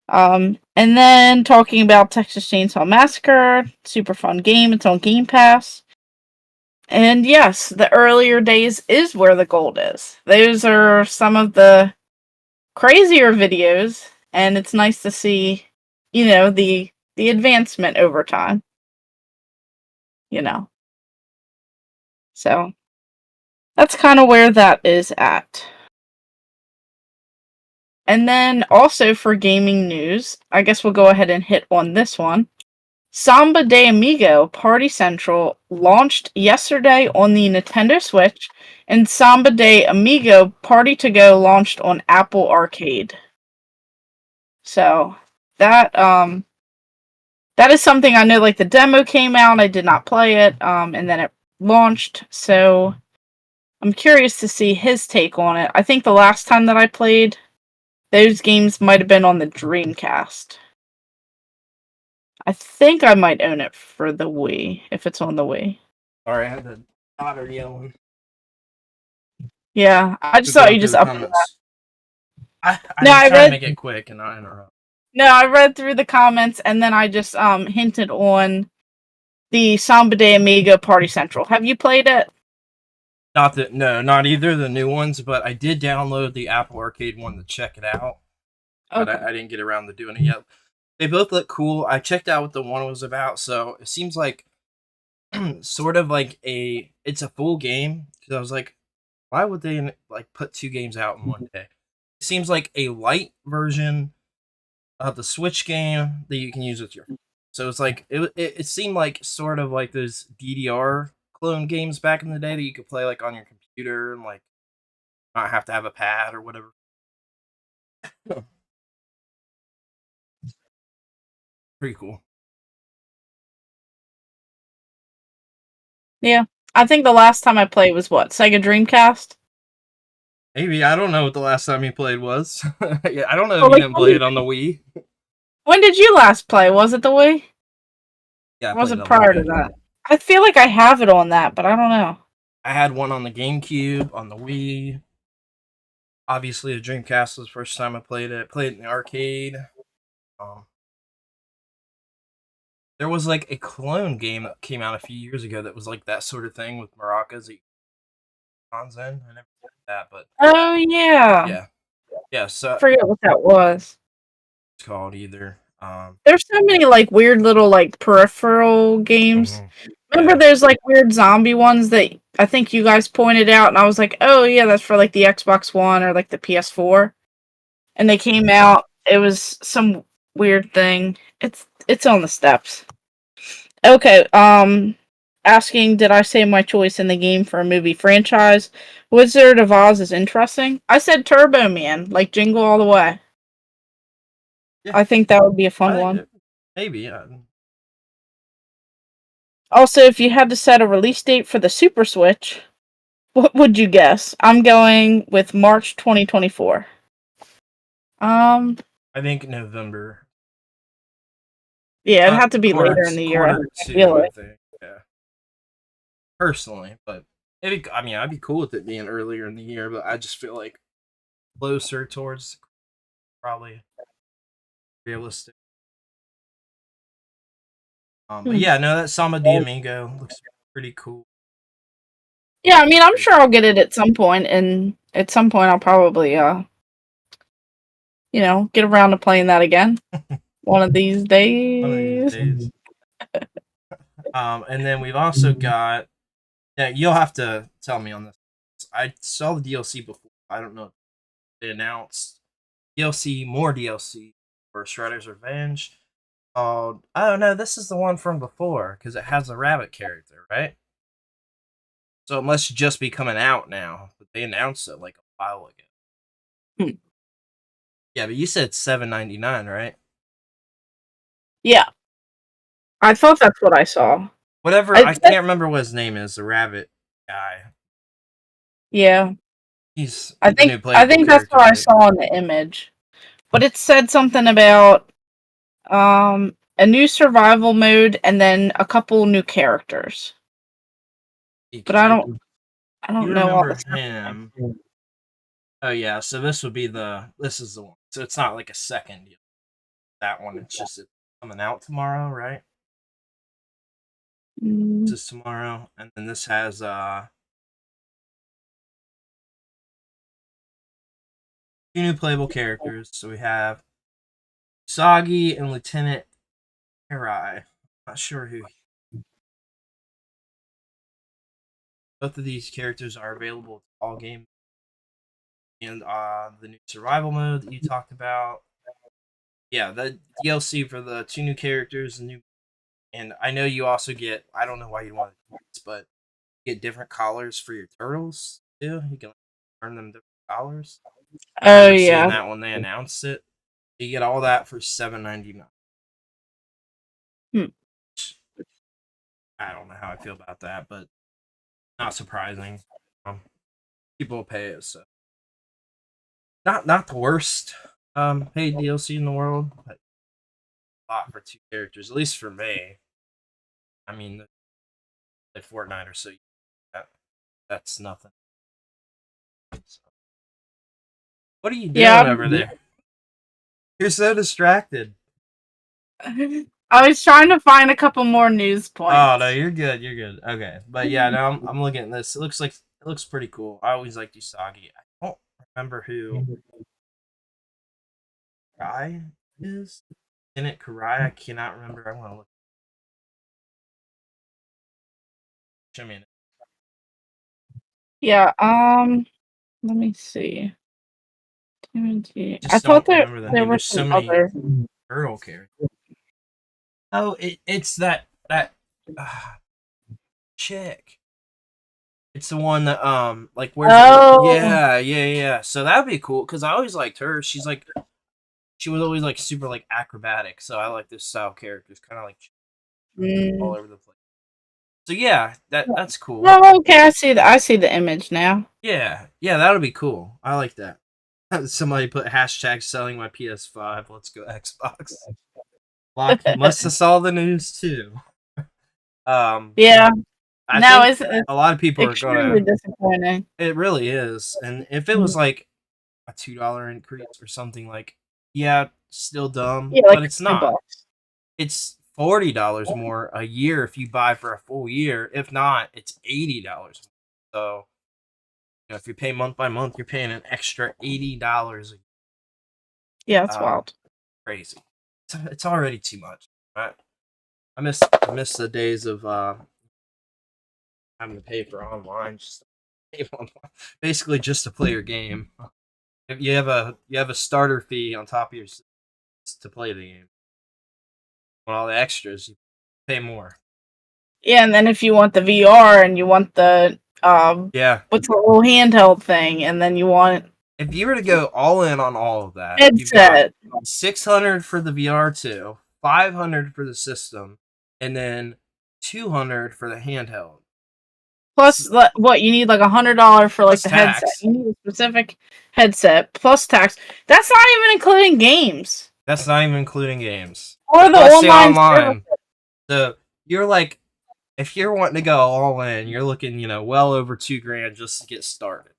And then talking about Texas Chainsaw Massacre, super fun game. It's on Game Pass. And yes, the earlier days is where the gold is. Those are some of the crazier videos, and it's nice to see, the advancement over time. So that's kind of where that is at. And then also for gaming news, I guess we'll go ahead and hit on this one. Samba de Amigo Party Central launched yesterday on the Nintendo Switch, and Samba de Amigo Party to Go launched on Apple Arcade. So that is something I know. Like the demo came out, I did not play it, and then it launched. So I'm curious to see his take on it. I think the last time that I played those games might have been on the Dreamcast. I think I might own it for the Wii, if it's on the Wii. Sorry, I had the daughter yelling. Yeah, I just thought you just upped that. I trying to make it quick and not interrupt. No, I read through the comments and then I just hinted on the Samba de Amigo Party Central. Have you played it? Not either of the new ones, but I did download the Apple Arcade one to check it out. Okay. But I didn't get around to doing it yet. They both look cool. I checked out what the one was about, so it seems like sort of like it's a full game. Because I was like, why would they like put two games out in one day? It seems like a light version of the Switch game that you can use with your. So it's like it seemed like sort of like those DDR clone games back in the day that you could play like on your computer and like not have to have a pad or whatever. Pretty cool. Yeah. I think the last time I played was what? Sega Dreamcast? Maybe. I don't know what the last time you played was. Yeah, I don't know if you didn't play it on the Wii. When did you last play? Was it the Wii? Yeah, was it prior to that? I feel like I have it on that, but I don't know. I had one on the GameCube, on the Wii. Obviously, the Dreamcast was the first time I played it. I played it in the arcade. There was like a clone game that came out a few years ago that was like that sort of thing with maracas. I never played that, but oh yeah, yeah. So I forget what that was. It's called either. There's so many like weird little like peripheral games. Mm-hmm. Remember, there's like weird zombie ones that I think you guys pointed out, and I was like, oh yeah, that's for like the Xbox One or like the PS4. And they came out. It was some weird thing. It's on the steps. Okay. Asking, did I say my choice in the game for a movie franchise? Wizard of Oz is interesting. I said Turbo Man, like Jingle All the Way. Yeah. I think that would be a fun one. Maybe. Also, if you had to set a release date for the Super Switch, what would you guess? I'm going with March 2024. I think November. Yeah, it'd have to be later in the year. I feel it. Yeah. Personally, but I'd be cool with it being earlier in the year, but I just feel like closer towards probably realistic. But yeah, no, that Samba de Amigo looks pretty cool. Yeah, I mean, I'm sure I'll get it at some point, and at some point I'll probably, get around to playing that again. One of these days. And then we've also got. Yeah, you'll have to tell me on this. I saw the DLC before. I don't know if they announced more DLC for Shredder's Revenge. Oh no, this is the one from before because it has a rabbit character, right? So it must just be coming out now. But they announced it like a while ago. Yeah, but you said $7.99, right? Yeah. I thought that's what I saw. Whatever, I can't remember what his name is, the rabbit guy. Yeah. I think that's what I saw in the image. But it said something about a new survival mode and then a couple new characters. but I don't You know all the remember stuff. him? Oh yeah, so this is the one. So it's not like a second deal. That one, it's just coming out tomorrow, right? Mm. This is tomorrow, and then this has 2 new playable characters. So we have Sagi and Lieutenant Hirai. Not sure who. Both of these characters are available to all games, and the new survival mode that you talked about. Yeah, the DLC for the 2 new characters, and I know you also get. I don't know why you want this, but you get different collars for your turtles too. You can earn them different collars. I Oh remember seeing yeah. that when they announced it. You get all that for $7.99. Hmm. I don't know how I feel about that, but not surprising. People will pay it, so not the worst paid DLC in the world, but a lot for 2 characters, at least for me. I mean, like Fortnite or so, that's nothing. So, what are you doing Yeah. over there? You're so distracted. I was trying to find a couple more news points. Oh no, you're good. You're good. Okay, but yeah, now I'm looking at this. It looks pretty cool. I always liked Usagi. I don't remember who Kai is in it. Karai. I cannot remember. I want to look. Show me. Yeah. Let me see. TMNT. I Just thought don't remember the there name. were There's so some many other. turtle characters. Oh, it's that chick. It's the one that like where's Oh. yeah. So that'd be cool because I always liked her. She was always like super like acrobatic. So I like this style of characters, kind of like all over the place. So yeah, that's cool. Oh, okay. I see the image now. Yeah, that'll be cool. I like that. Somebody put hashtag selling my PS5. Let's go Xbox. Lock must have saw the news too. Yeah. I No, think it's a lot of people are extremely gonna. disappointing. It really is, and if it was like a $2 increase or something, like yeah, still dumb, Yeah, like but it's $20. not. It's $40 more a year if you buy for a full year. If not, it's $80. So if you pay month by month, you're paying an extra $80 a year. Yeah, that's wild. Crazy. It's already too much. Right? I miss the days of having to pay for online, basically just to play your game. If you have a starter fee on top of your to play the game. Want all the extras, you pay more. Yeah, and then if you want the VR and you want the what's the little handheld thing, and then you want if you were to go all in on all of that, you've headset. got $600 for the VR2, $500 for the system, and then $200 for the handheld. Plus, what you need like $100 for like Plus the tax. headset. You need a specific headset plus tax. That's not even including games. That's not even including games. Or the Plus online. So you're like, if you're wanting to go all in, you're looking, well over $2,000 just to get started.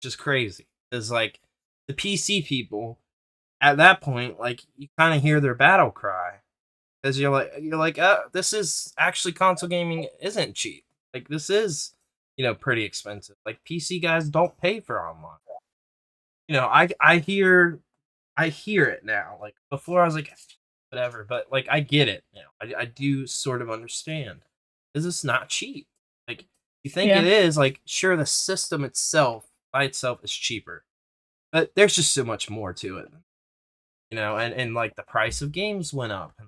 Just crazy. Because like the PC people at that point, like you kind of hear their battle cry, because you're like, this is actually console gaming isn't cheap. Like this is, pretty expensive. Like PC guys don't pay for online. I hear it now. Like before, I was like, whatever, but like I get it now. I do sort of understand. Because it's not cheap. Like you think it is, like sure the system itself by itself is cheaper, but there's just so much more to it. And like the price of games went up.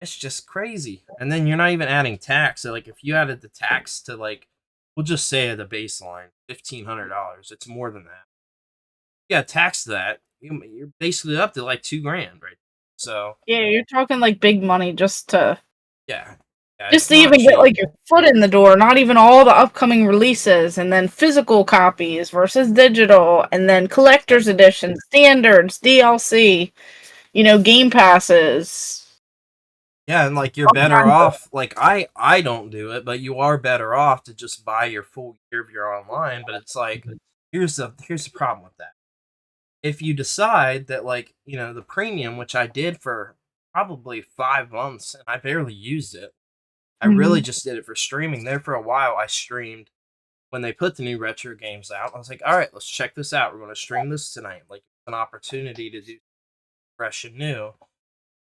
It's just crazy. And then you're not even adding tax. So like if you added the tax to like, we'll just say the baseline, $1,500. It's more than that. Yeah, tax that. You're basically up to like $2,000, right? So Yeah, you're talking like big money just to just to it's even not get cheap. like your foot in the door. Not even all the upcoming releases, and then physical copies versus digital, and then collector's edition, standards, DLC. Game passes. Yeah, and like you're better off. Like I don't do it, but you are better off to just buy your full year of your online. But it's like here's the problem with that. If you decide that like the premium, which I did for probably 5 months, and I barely used it. I really just did it for streaming. There for a while, I streamed when they put the new retro games out. I was like, all right, let's check this out. We're going to stream this tonight. Like an opportunity to do fresh and new.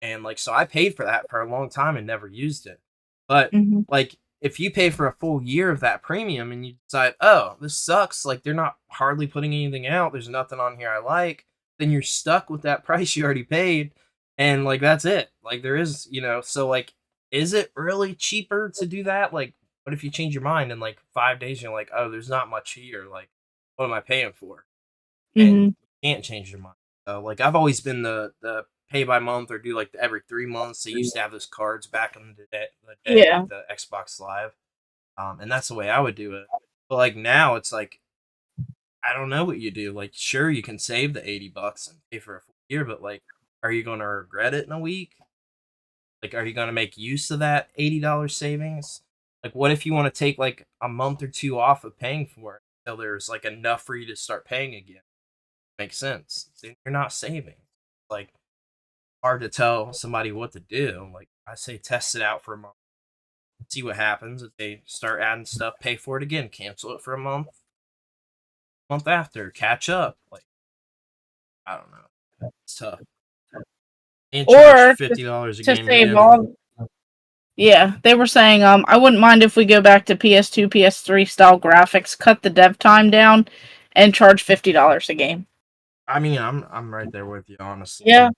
And like, so I paid for that for a long time and never used it. But like, if you pay for a full year of that premium and you decide, oh, this sucks, like they're not hardly putting anything out, there's nothing on here I like, then you're stuck with that price you already paid. And like, that's it. Like, there is, so like, is it really cheaper to do that? Like, what if you change your mind in like 5 days? And you're like, oh, there's not much here. Like, what am I paying for? And you can't change your mind. So like, I've always been the pay by month or do like every 3 months. They used to have those cards back in the day, like the Xbox Live, and that's the way I would do it. But like now, it's like I don't know what you do. Like, sure, you can save the $80 and pay for a full year, but like, are you going to regret it in a week? Like, are you going to make use of that $80 savings? Like, what if you want to take like a month or two off of paying for it until there's like enough for you to start paying again? Makes sense. Then you're not saving. Like, hard to tell somebody what to do. Like, I say test it out for a month. See what happens. If they start adding stuff, pay for it again. Cancel it for a month after. Catch up. Like, I don't know. It's tough. And charge $50 a to game save again. all. Yeah, they were saying I wouldn't mind if we go back to PS2, PS3 style graphics, cut the dev time down, and charge $50 a game. I mean, I'm right there with you, honestly. Yeah.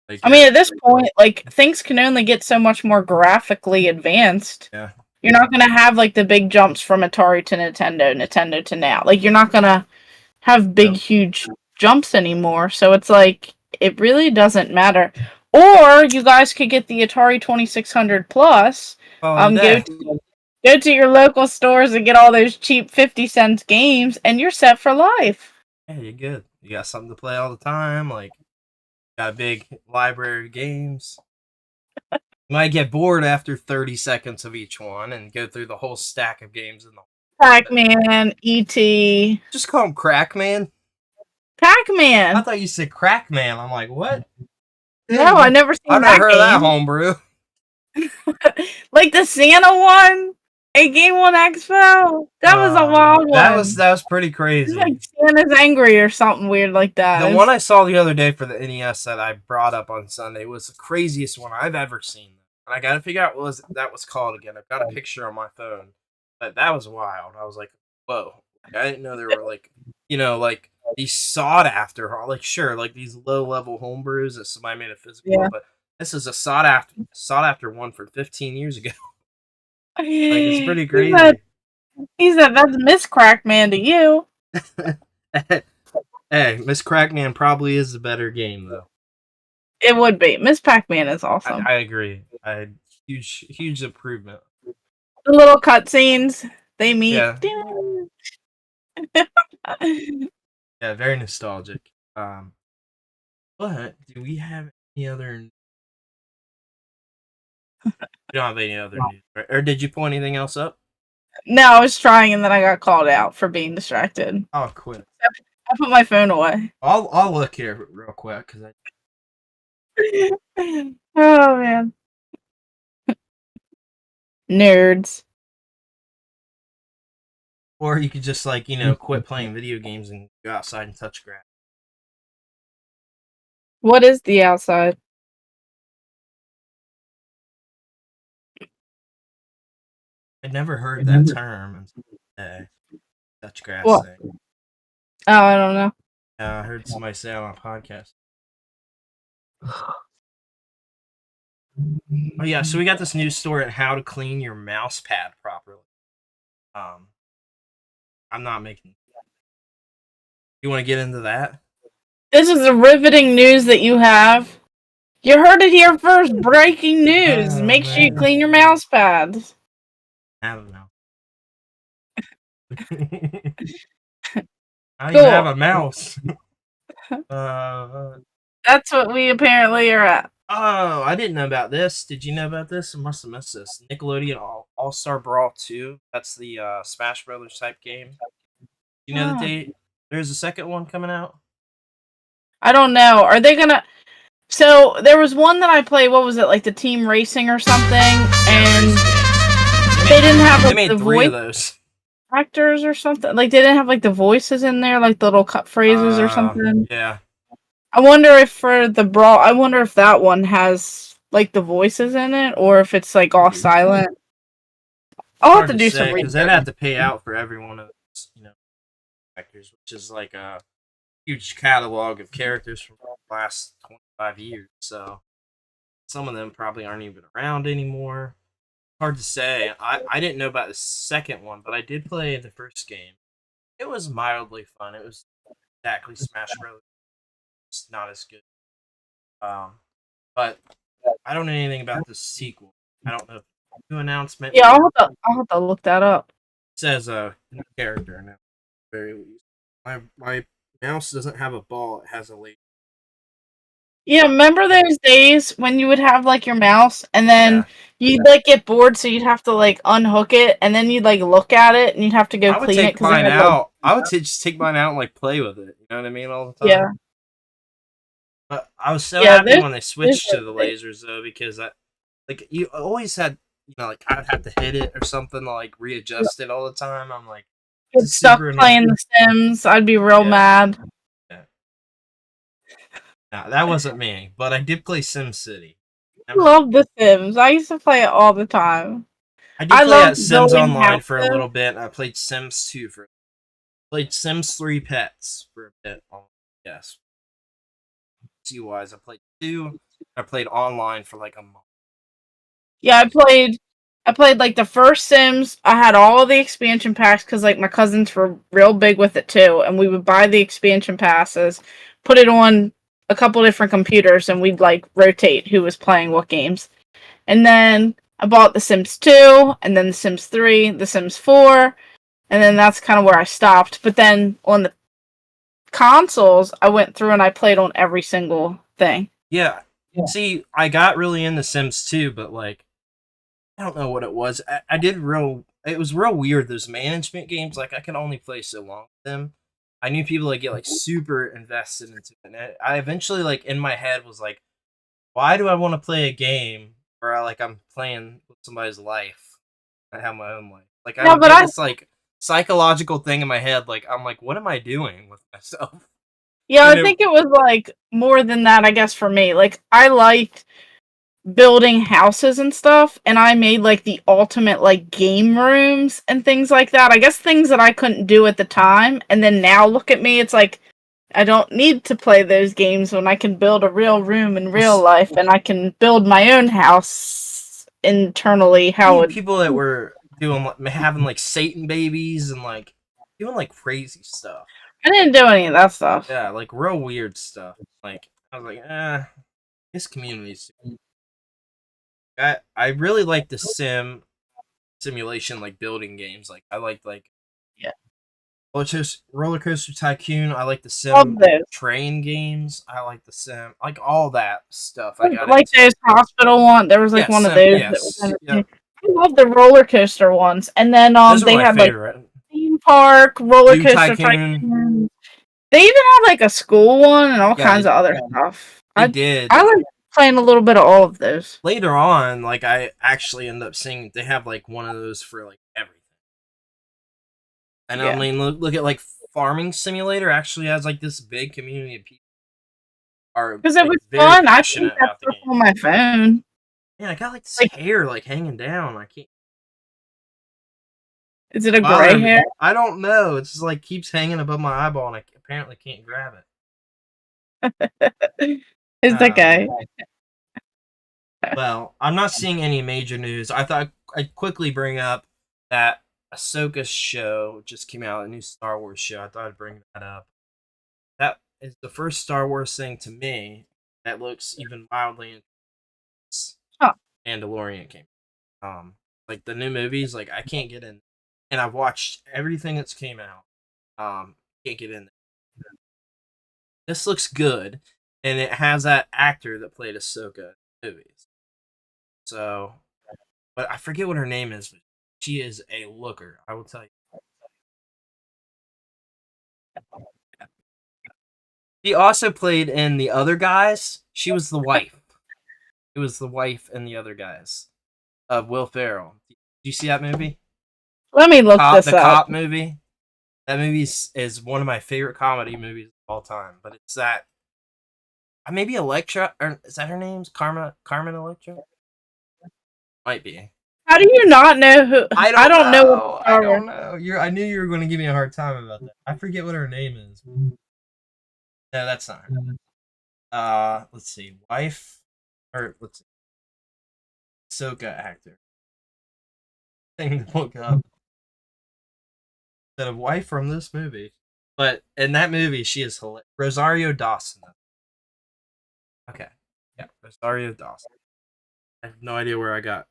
Like, I mean, at this point, like, things can only get so much more graphically advanced. Yeah. You're not going to have, like, the big jumps from Atari to Nintendo to now. Like, you're not going to have big, huge jumps anymore. So it's like, it really doesn't matter. Or you guys could get the Atari 2600 Plus. Go to your local stores and get all those cheap 50-cent games, and you're set for life. Yeah, you're good. You got something to play all the time. Like, got a big library of games. You might get bored after 30 seconds of each one and go through the whole stack of games in the Pac-Man, E.T. Just call him Crackman. Pac-Man. I thought you said Crackman. I'm like, what? No, I never seen I've never heard of that homebrew. Like the Santa one at Game One Expo. That was a wild one. That was pretty crazy. It's like Santa's angry or something weird like that. The one I saw the other day for the NES that I brought up on Sunday was the craziest one I've ever seen. And I got to figure out what that was called again. I've got a picture on my phone. But that was wild. I was like, whoa. I didn't know there were like, like these sought after, like sure, like these low level homebrews that somebody made a physical, but this is a sought after one from 15 years ago. Like, it's pretty crazy. He said that's Miss Crackman to you. Hey, Miss Crackman probably is the better game though. It would be. Miss Pac-Man is awesome. I agree. Huge improvement. The little cutscenes they meet. Yeah. Yeah, very nostalgic. But do we have any other? We don't have any other news, right? Or did you pull anything else up? No, I was trying and then I got called out for being distracted. Oh, quit. I put my phone away. I'll look here real quick because Oh man, nerds. Or you could just like quit playing video games and go outside and touch grass. What is the outside? I'd never heard that term until touch grass thing. Oh, I don't know. I heard somebody say it on a podcast. Oh yeah, so we got this news story on how to clean your mouse pad properly. I'm not making. You want to get into that? This is the riveting news that you have. You heard it here first. Breaking news. Make sure you clean your mouse pads. I don't know. I don't even have a mouse. That's what we apparently are at. Oh, I didn't know about this. Did you know about this? I must have missed this. Nickelodeon All-Star Brawl 2. That's the Smash Brothers type game. You know the Oh. date? There's a second one coming out. I don't know. Are they gonna? So there was one that I played. What was it, like the team racing or something? And they didn't have They like made the 3 voice of those. actors or something. Like they didn't have like the voices in there, like the little cut phrases or something. Yeah. I wonder if for the brawl, I wonder if that one has like the voices in it, or if it's like all silent. I'll have to do some because research. they'd have to pay out for every one of those, actors, which is like a huge catalog of characters from the last 25 years. So some of them probably aren't even around anymore. Hard to say. I didn't know about the second one, but I did play the first game. It was mildly fun. It was exactly Smash Bros. It's not as good. But I don't know anything about the sequel. I don't know. New announcement. Yeah, I'll have to look that up. It says a new character now. Very least. My mouse doesn't have a ball. It has a laser. Yeah, remember those days when you would have like your mouse and then you'd like get bored, so you'd have to like unhook it and then you'd like look at it and you'd have to go I would clean it take mine had, out. I would just take mine out and like play with it. You know what I mean? All the time. Yeah. But I was so happy when they switched to the there's- lasers though, because you always had like I'd have to hit it or something to like readjust it all the time. I'm like get stuck playing The Sims. I'd be real mad. Yeah. No, that wasn't me, but I did play SimCity. I love The Sims. I used to play it all the time. I did play at Sims Online for a little bit. And I played Sims 2 played Sims 3 Pets for a bit. Yes. Wise, I played 2. I played online for like a month. Yeah, I played like the first Sims. I had all the expansion packs because like my cousins were real big with it too, and we would buy the expansion passes, put it on a couple different computers, and we'd like rotate who was playing what games. And then I bought The Sims 2, and then The Sims 3, The Sims 4, and then that's kind of where I stopped. But then on the consoles, I went through and I played on every single thing. Yeah. See, I got really into Sims 2, but like I don't know what it was. It was real weird, those management games. Like I could only play so long with them. I knew people that get like super invested into it. And I eventually like in my head was like, why do I want to play a game where I'm playing with somebody's life? I have my own life. Like I get this like psychological thing in my head. Like I'm like, what am I doing with myself? Yeah, I think it was like more than that, I guess, for me. Like I liked building houses and stuff, and I made like the ultimate like game rooms and things like that. I guess things that I couldn't do at the time, and then now look at me, it's like I don't need to play those games when I can build a real room in real life, and I can build my own house internally. People that were having like Satan babies and like doing like crazy stuff. I didn't do any of that stuff. Yeah, like real weird stuff. Like I was like, this community's. I really like the simulation like building games. Like I like Roller Coaster Tycoon. I like the sim train games. I like the sim like all that stuff. I got like those hospital one. There was like one of those. Yes. I love the roller coaster ones, and then they had favorite. Like theme park roller coaster Tycoon. They even had like a school one and all kinds of other stuff. I did. I like playing a little bit of all of those. Later on, like I actually end up seeing they have like one of those for like everything. And I mean, look at like Farming Simulator actually has like this big community of people. Because it was fun. I think that's on my phone. Yeah, I got like this hair like hanging down. I can't. Is it a gray hair? I don't know. It's just like keeps hanging above my eyeball, and I apparently can't grab it. It's okay. Well, I'm not seeing any major news. I thought I'd quickly bring up that Ahsoka show just came out, a new Star Wars show. I thought I'd bring that up. That is the first Star Wars thing to me that looks even mildly interesting. Mandalorian came. Like the new movies, like I can't get in. And I've watched everything that's came out. Can't get in there. This looks good. and it has that actor that played Ahsoka in movies. So, but I forget what her name is. But she is a looker. I will tell you. She also played in The Other Guys. She was the wife. It was the wife in The Other Guys of Will Ferrell. Did you see that movie? Let me look this The up. Cop movie. That movie is one of my favorite comedy movies of all time. But it's that maybe Electra, or is that her name? Carmen Electra? Might be. How do you not know who? I don't know. I don't know. I knew you were going to give me a hard time about that. I forget what her name is. No, that's not her. Let's see. Wife, or let's see. Ahsoka actor. Thing to look up. Instead of wife from this movie. But in that movie, she is hilarious. Rosario Dawson. Okay. Yeah, Rosario Dawson. I have no idea where I got.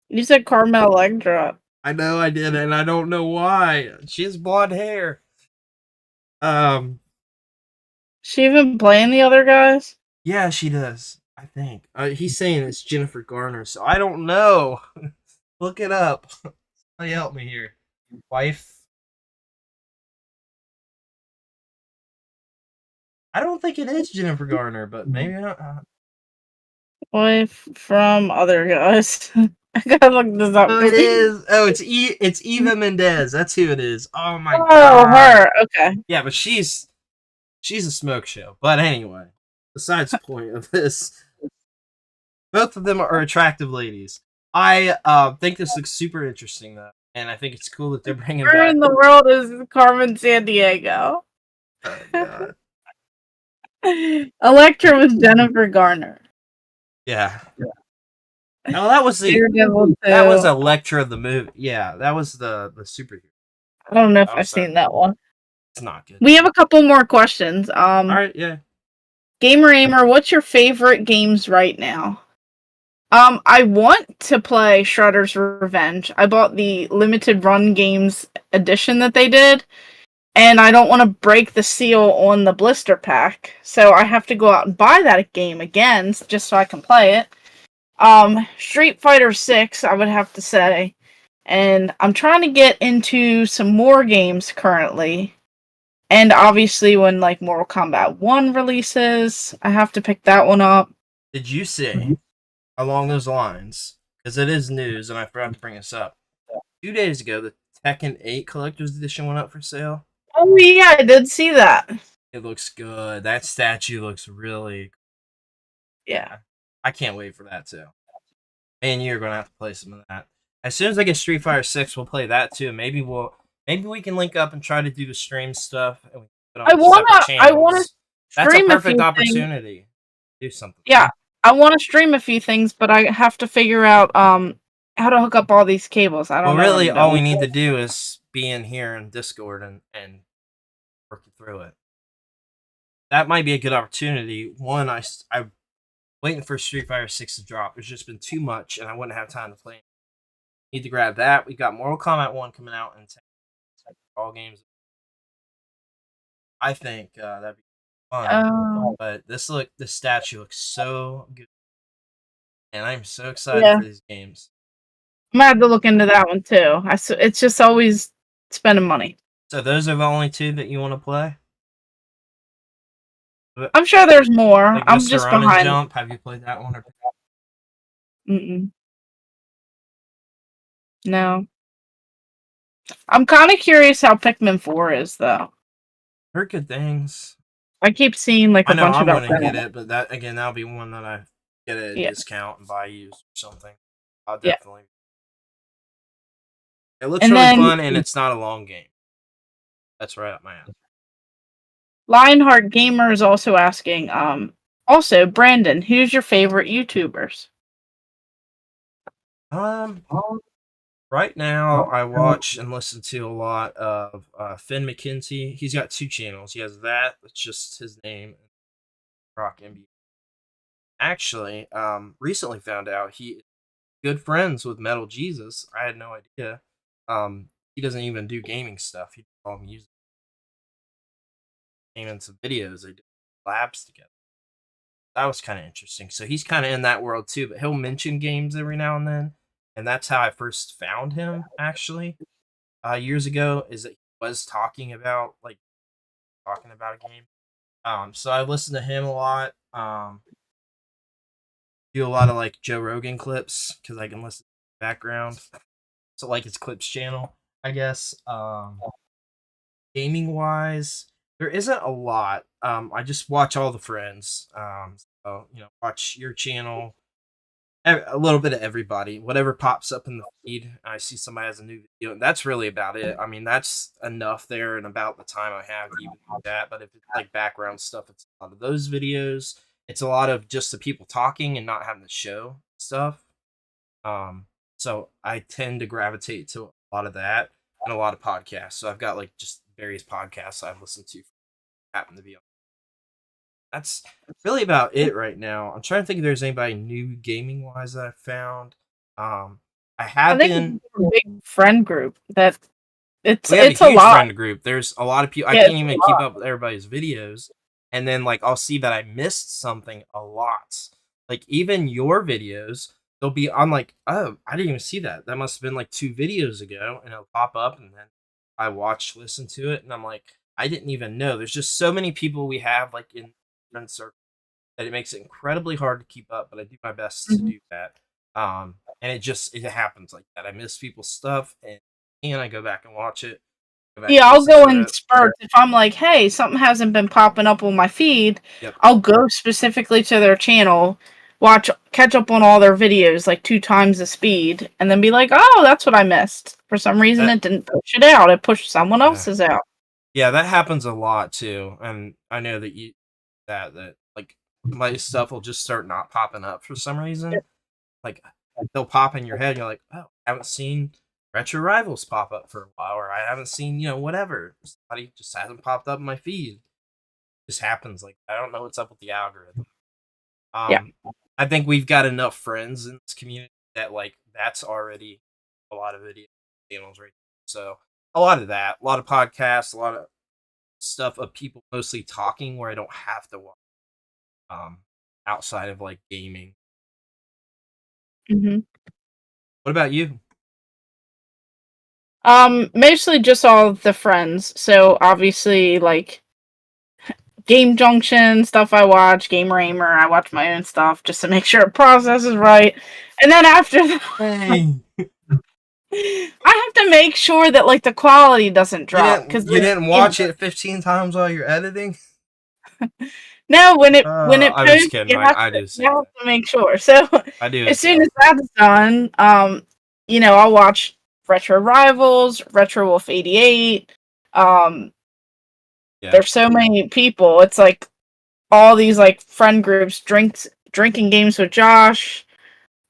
You said Carmel Electra. I know I did, and I don't know why. She has blonde hair. She even playing The Other Guys? Yeah, she does. I think. He's saying it's Jennifer Garner, so I don't know. Look it up. Somebody help me here. Wife. I don't think it is Jennifer Garner, but maybe not. Wife from Other Guys. I gotta look this up. Oh, it is. Oh, it's Eva Mendes. That's who it is. Oh my god. Oh, her. Okay. Yeah, but she's a smoke show. But anyway, besides the point of this, both of them are attractive ladies. I think this looks super interesting though, and I think it's cool that they're bringing Where back. in the world is Carmen Sandiego? Oh god. Electra was Jennifer Garner. Yeah. Oh, that was Daredevil that was 2. Electra the movie. Yeah, that was the superhero. I don't know if Oh, I've sorry. seen that one. It's not good. We have a couple more questions. All right, yeah. Gamer Aimer, what's your favorite games right now? I want to play Shredder's Revenge. I bought the limited run games edition that they did, and I don't want to break the seal on the blister pack, so I have to go out and buy that game again just so I can play it. Street Fighter 6, I would have to say. And I'm trying to get into some more games currently. And obviously when like Mortal Kombat 1 releases, I have to pick that one up. Did you see along those lines? Because it is news, and I forgot to bring this up. 2 days ago, the Tekken 8 Collector's Edition went up for sale. Oh yeah, I did see that. It looks good. That statue looks really. Yeah. I can't wait for that too. Me and you are gonna have to play some of that. As soon as I get Street Fighter 6, we'll play that too. Maybe we can link up and try to do the stream stuff. And we put on I wanna That's a stream a perfect few opportunity. Do something. Yeah, I want to stream a few things, but I have to figure out how to hook up all these cables. I don't know. Well, really, all we need to do is be in here in Discord and work through it. That might be a good opportunity. One, I'm waiting for Street Fighter 6 to drop. There's just been too much, and I wouldn't have time to play. Need to grab that. We got Mortal Kombat 1 coming out in all games. I think that'd be fun. But this statue looks so good, and I'm so excited for these games. I'm gonna have to look into that one too. It's just always spending money. So those are the only two that you want to play? I'm sure there's more. Like I'm just behind. Jump. Have you played that one? No. I'm kind of curious how Pikmin 4 is, though. Heard good things. I keep seeing like a bunch of. about I want to get it, but that'll be one that I get at a discount and buy used or something. I'll definitely. It looks really fun, and it's not a long game. That's right up my alley. Lionheart Gamer is also asking, also, Brandon, who's your favorite YouTubers? Right now, I watch and listen to a lot of Finn McKenzie. He's got 2 channels. He has that. It's just his name. Rock NBA. Actually, recently found out he is good friends with Metal Jesus. I had no idea. He doesn't even do gaming stuff. He does all music. came in some videos. They did labs together. That was kind of interesting. So he's kind of in that world too, but he'll mention games every now and then, and that's how I first found him. Actually, years ago, is that he was talking about a game. So I listen to him a lot. Do a lot of like Joe Rogan clips because I can listen to the background. So like his clips channel, I guess. Gaming wise, there isn't a lot. I just watch all the friends. So watch your channel, a little bit of everybody, whatever pops up in the feed. I see somebody has a new video, and that's really about it. I mean, that's enough there, and about the time I have to even do that. But if it's like background stuff, it's a lot of those videos. It's a lot of just the people talking and not having to show stuff. So I tend to gravitate to a lot of that and a lot of podcasts. So I've got like just various podcasts I've listened to, happen to be on. That's really about it right now. I'm trying to think if there's anybody new gaming wise that I found. I I have think been. it's a big friend group that We have a it's a huge lot. friend group. There's a lot of people. I Yeah, can't it's a even keep lot. up with everybody's videos, and then like I'll see that I missed something a lot. Like even your videos, they'll be on like, oh, I didn't even see that. That must have been like 2 videos ago, and it'll pop up, and then I listen to it, and I'm like, I didn't even know. There's just so many people we have like in friend circle that it makes it incredibly hard to keep up, but I do my best to Mhm. do that. And it happens like that. I miss people's stuff, and I go back and watch it. Go back Yeah, and I'll listen go to in it. spurts. If I'm like, hey, something hasn't been popping up on my feed, Yep. I'll go specifically to their channel, catch up on all their videos like 2 times the speed, and then be like, oh, that's what I missed. For some reason, That it didn't push it out. It pushed someone yeah. else's out. Yeah, that happens a lot too. And I know that that like my stuff will just start not popping up for some reason. Like they'll pop in your head, and you're like, oh, I haven't seen Retro Rivals pop up for a while, or I haven't seen, whatever. Somebody just hasn't popped up in my feed. It just happens like I don't know what's up with the algorithm. Yeah. I think we've got enough friends in this community that like that's already a lot of video channels right there. So a lot of that, a lot of podcasts, a lot of stuff of people mostly talking where I don't have to watch um outside of like gaming. hmm What about you? Mostly just all of the friends. So obviously, like Game Junction stuff I watch, Game Raymer, I watch my own stuff just to make sure it processes right. And then after that, Hey, I have to make sure that like the quality doesn't drop because you didn't watch it 15 times while you're editing? no, when it I'm just posts, kidding. I do the you same have thing. to make sure. So I do the as soon same as thing. that's done, I'll watch Retro Rivals, Retro Wolf 88. Um, Yeah. there's so many people. It's like all these like friend groups, drinking games with Josh.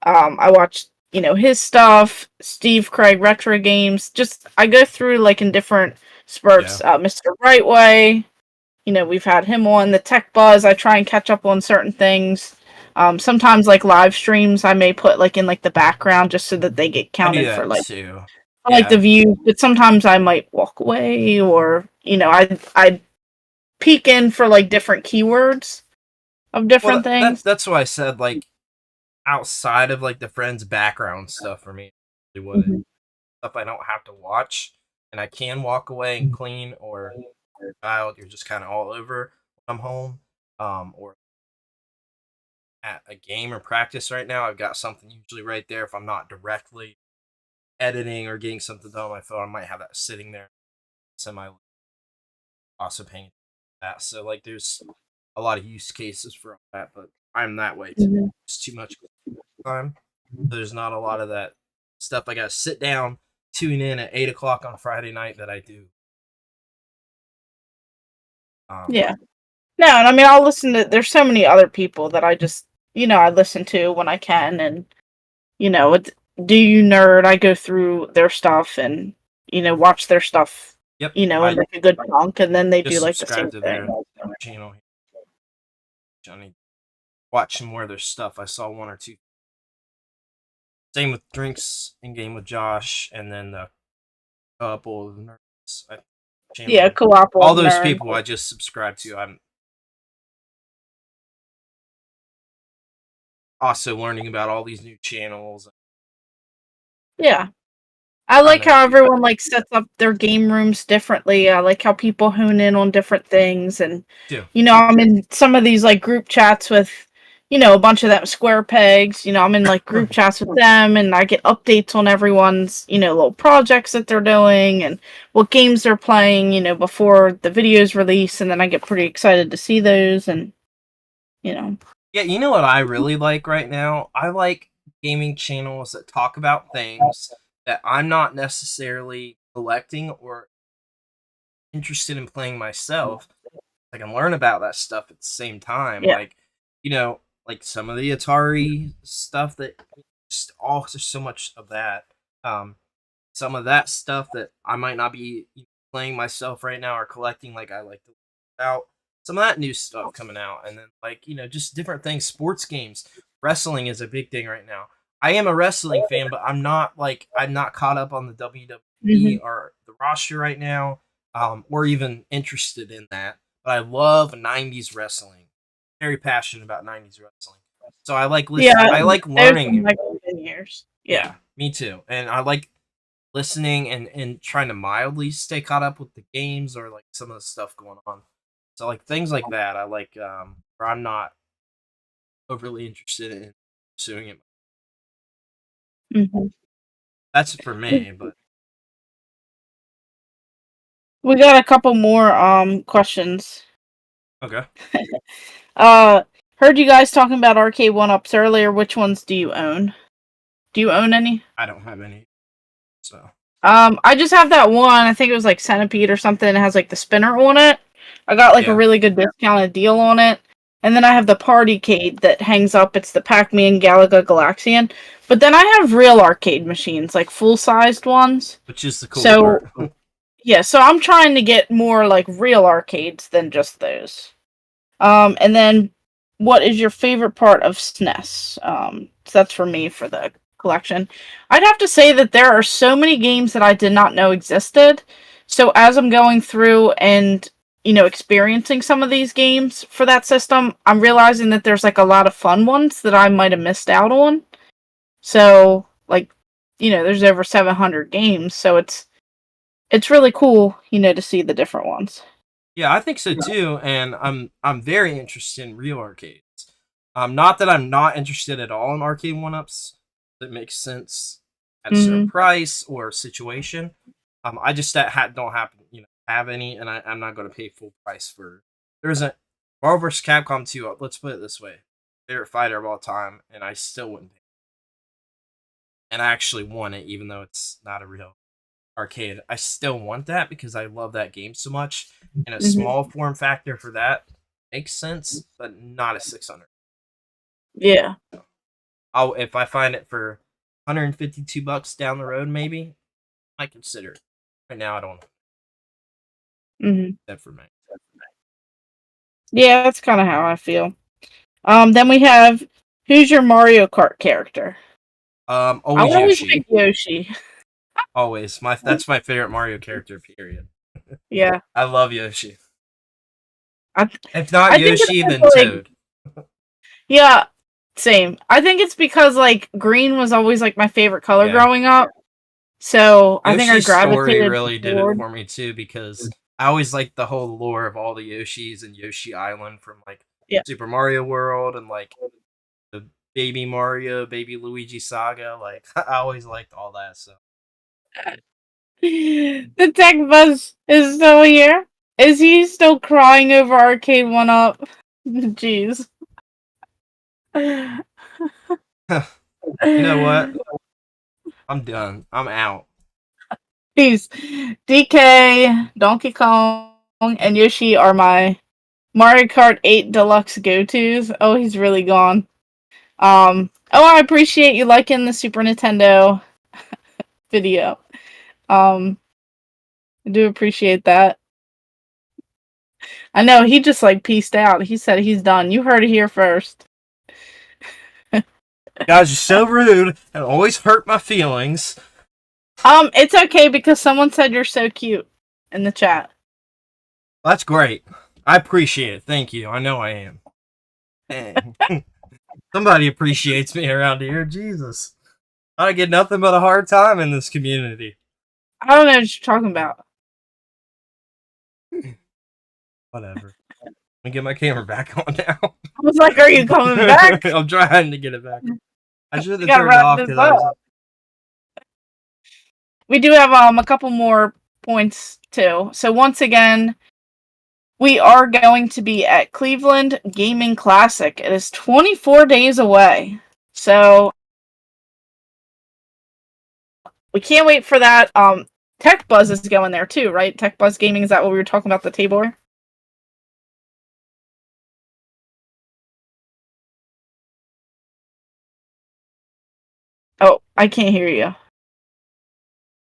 I watch his stuff, Steve Craig retro games. Just I go through like in different Yeah. spurts. Mr. Rightway. We've had him on the Tech Buzz. I try and catch up on certain things. Sometimes like live streams, I may put like in like the background just so that they get I do counted that too. for like the Yeah. views. But sometimes I might walk away, or I peek in for like different keywords of Well, different things. that's why I said like outside of like the friends background stuff for me, really what it Mhm. stuff I don't have to watch and I can walk away and clean or child, you're just kind of all over when I'm home. Or at a game or practice right now, I've got something usually right there. If I'm not directly editing or getting something done on my phone, I might have that sitting there semi also paying attention to that. So like there's a lot of use cases for all that, but I'm that way too. Mhm. It's too much time. There's not a lot of that stuff I gotta sit down, tune in at 8 o'clock on Friday night that I do. Um Yeah. No, and I mean I'll listen to. There's so many other people that I just I listen to when I can, and it's Do You Nerd. I go through their stuff and watch their stuff. yep, In I like a good chunk, and then they do just like the same subscribed to thing. their channel. I need to watch some more of their stuff. I saw one or two. Same with drinks in game with Josh, and then the couple of nerds. channel. Yeah, co-op. All those people I just subscribed to. I'm also learning about all these new channels. Yeah. I like how everyone like sets up their game rooms differently. I like how people hone in on different things, and I'm in some of these like group chats with, a bunch of them square pegs. I'm in like group chats with them, and I get updates on everyone's little projects that they're doing and what games they're playing. Before the videos release, and then I get pretty excited to see those, and. Yeah, you know what I really like right now? I like gaming channels that talk about things that I'm not necessarily collecting or interested in playing myself. I can learn about that stuff at the same time. Yeah. Like, like some of the Atari stuff that there's so much of that. Some of that stuff that I might not be playing myself right now or collecting, like I like to out some of that new stuff coming out, and then like just different things. Sports games, wrestling is a big thing right now. I am a wrestling fan, but I'm not caught up on the WWE or the roster right now, or even interested in that. But I love '90s wrestling. Very passionate about '90s wrestling. So I like listening. Yeah, I like learning. Like 10 years. Yeah, me too. And I like listening and trying to mildly stay caught up with the games or like some of the stuff going on. So like things like that, I like where I'm not overly interested in pursuing it. That's for me, but we got a couple more questions. Okay. Heard you guys talking about arcade 1-ups earlier. Which ones do you own? Do you own any? I don't have any. So I just have that one. I think it was like Centipede or something. It has like the spinner on it. I got like a really good discounted deal on it. And then I have the Partycade that hangs up. It's the Pac-Man Galaga Galaxian. But then I have real arcade machines, like full-sized ones. Which is the cool part. Yeah, so I'm trying to get more like real arcades than just those. And then what is your favorite part of SNES? So that's for me for the collection. I'd have to say that there are so many games that I did not know existed. So as I'm going through and experiencing some of these games for that system, I'm realizing that there's like a lot of fun ones that I might have missed out on. So like, there's over 700 games, so it's really cool, to see the different ones. Yeah, I think so too, and I'm very interested in real arcades. Not that I'm not interested at all in arcade 1-ups. That makes sense at a certain price or situation. I just don't happen, have any, and I'm not going to pay full price for. There's a Marvel vs. Capcom 2. Let's put it this way: favorite fighter of all time, and I still wouldn't pay. And I actually won it, even though it's not a real arcade. I still want that because I love that game so much, and a small form factor for that makes sense, but not a 600. Yeah. If I find it for $152 down the road, maybe I consider it. Right now, I don't know. That for me. Yeah, that's kind of how I feel. Then we have, who's your Mario Kart character? Always Yoshi. Yoshi. Always. That's my favorite Mario character, period. Yeah. I love Yoshi. If not Yoshi, then Toad. Yeah, same. I think it's because like green was always like my favorite color growing up. So I think I gravitated. Story really did it for me too, because I always liked the whole lore of all the Yoshis and Yoshi Island from like Super Mario World and like the Baby Mario, Baby Luigi saga. Like I always liked all that. So the tech buzz is still here. Is he still crying over arcade 1-up? Jeez. You know what? I'm done. I'm out. Peace. DK, Donkey Kong, and Yoshi are my Mario Kart 8 Deluxe go-tos. Oh, he's really gone. I appreciate you liking the Super Nintendo video. I do appreciate that. I know, he just like peaced out. He said he's done. You heard it here first. Guys, you're so rude and always hurt my feelings. It's okay because someone said you're so cute in the chat. That's great. I appreciate it. Thank you. I know I am. Dang. Somebody appreciates me around here. Jesus. I get nothing but a hard time in this community. I don't know what you're talking about. Whatever. Let me get my camera back on now. I was like, are you coming back? I'm trying to get it back. I should have gotta turned it wrap off this because I was. up. We do have a couple more points too. So once again, we are going to be at Cleveland Gaming Classic. It is 24 days away. So we can't wait for that. Tech Buzz is going there too, right? Tech Buzz Gaming, is that what we were talking about the table? Oh, I can't hear you.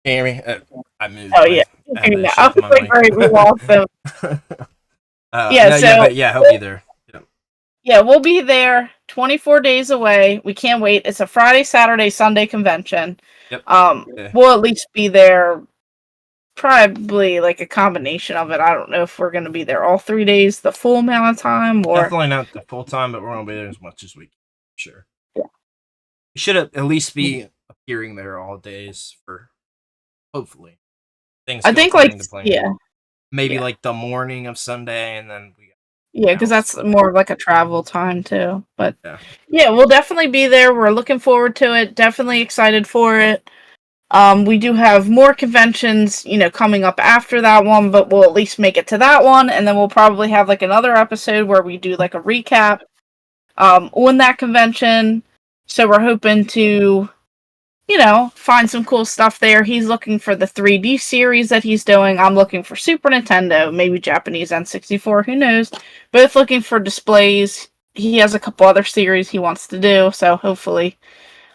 Hear me? I moved. Oh yeah. I had to I shift was my like, mic. right, we lost him. Yeah, so I hope you're there. yeah, we'll be there. 24 days away. We can't wait. It's a Friday, Saturday, Sunday convention. Yep. We'll at least be there. Probably like a combination of it. I don't know if we're going to be there all 3 days, the full amount of time, or Definitely not the full time, but we're gonna be there as much as we can. Sure. Yeah. We should at least be appearing there all days for hopefully things. I think like maybe like the morning of Sunday, and then we. Yeah, because that's more of like a travel time too. But yeah, we'll definitely be there. We're looking forward to it. Definitely excited for it. We do have more conventions, coming up after that one, but we'll at least make it to that one, and then we'll probably have like another episode where we do like a recap on that convention. So we're hoping to, find some cool stuff there. He's looking for the 3D series that he's doing. I'm looking for Super Nintendo, maybe Japanese N64, who knows. Both looking for displays. He has a couple other series he wants to do, so hopefully,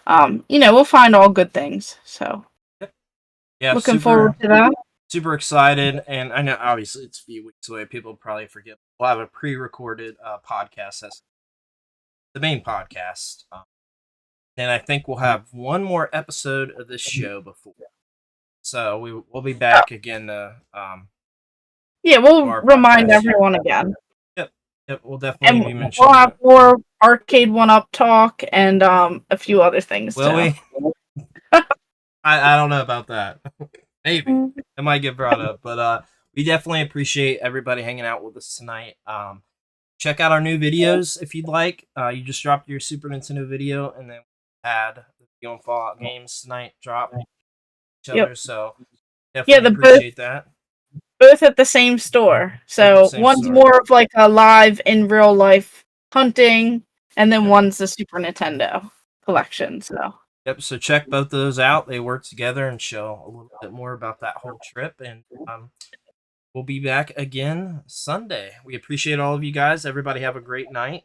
we'll find all good things. So, yeah, looking forward to that. Super excited, and I know obviously it's a few weeks away. People probably forget. We'll have a pre-recorded podcast as the main podcast. And I think we'll have one more episode of this show before. So we'll be back again. We'll remind everyone again. Yep, we'll definitely be mentioning. We'll have more Arcade 1-Up talk and a few other things. Will we? I don't know about that. Maybe it might get brought up, but we definitely appreciate everybody hanging out with us tonight. Check out our new videos if you'd like. You just dropped your Super Nintendo video, and then had the video and Fallout games tonight drop each other. So definitely appreciate that. Both at the same store. So one's more of like a live in real life hunting, and then one's the Super Nintendo collection. So so check both of those out. They work together and show a little bit more about that whole trip. And we'll be back again Sunday. We appreciate all of you guys. Everybody have a great night.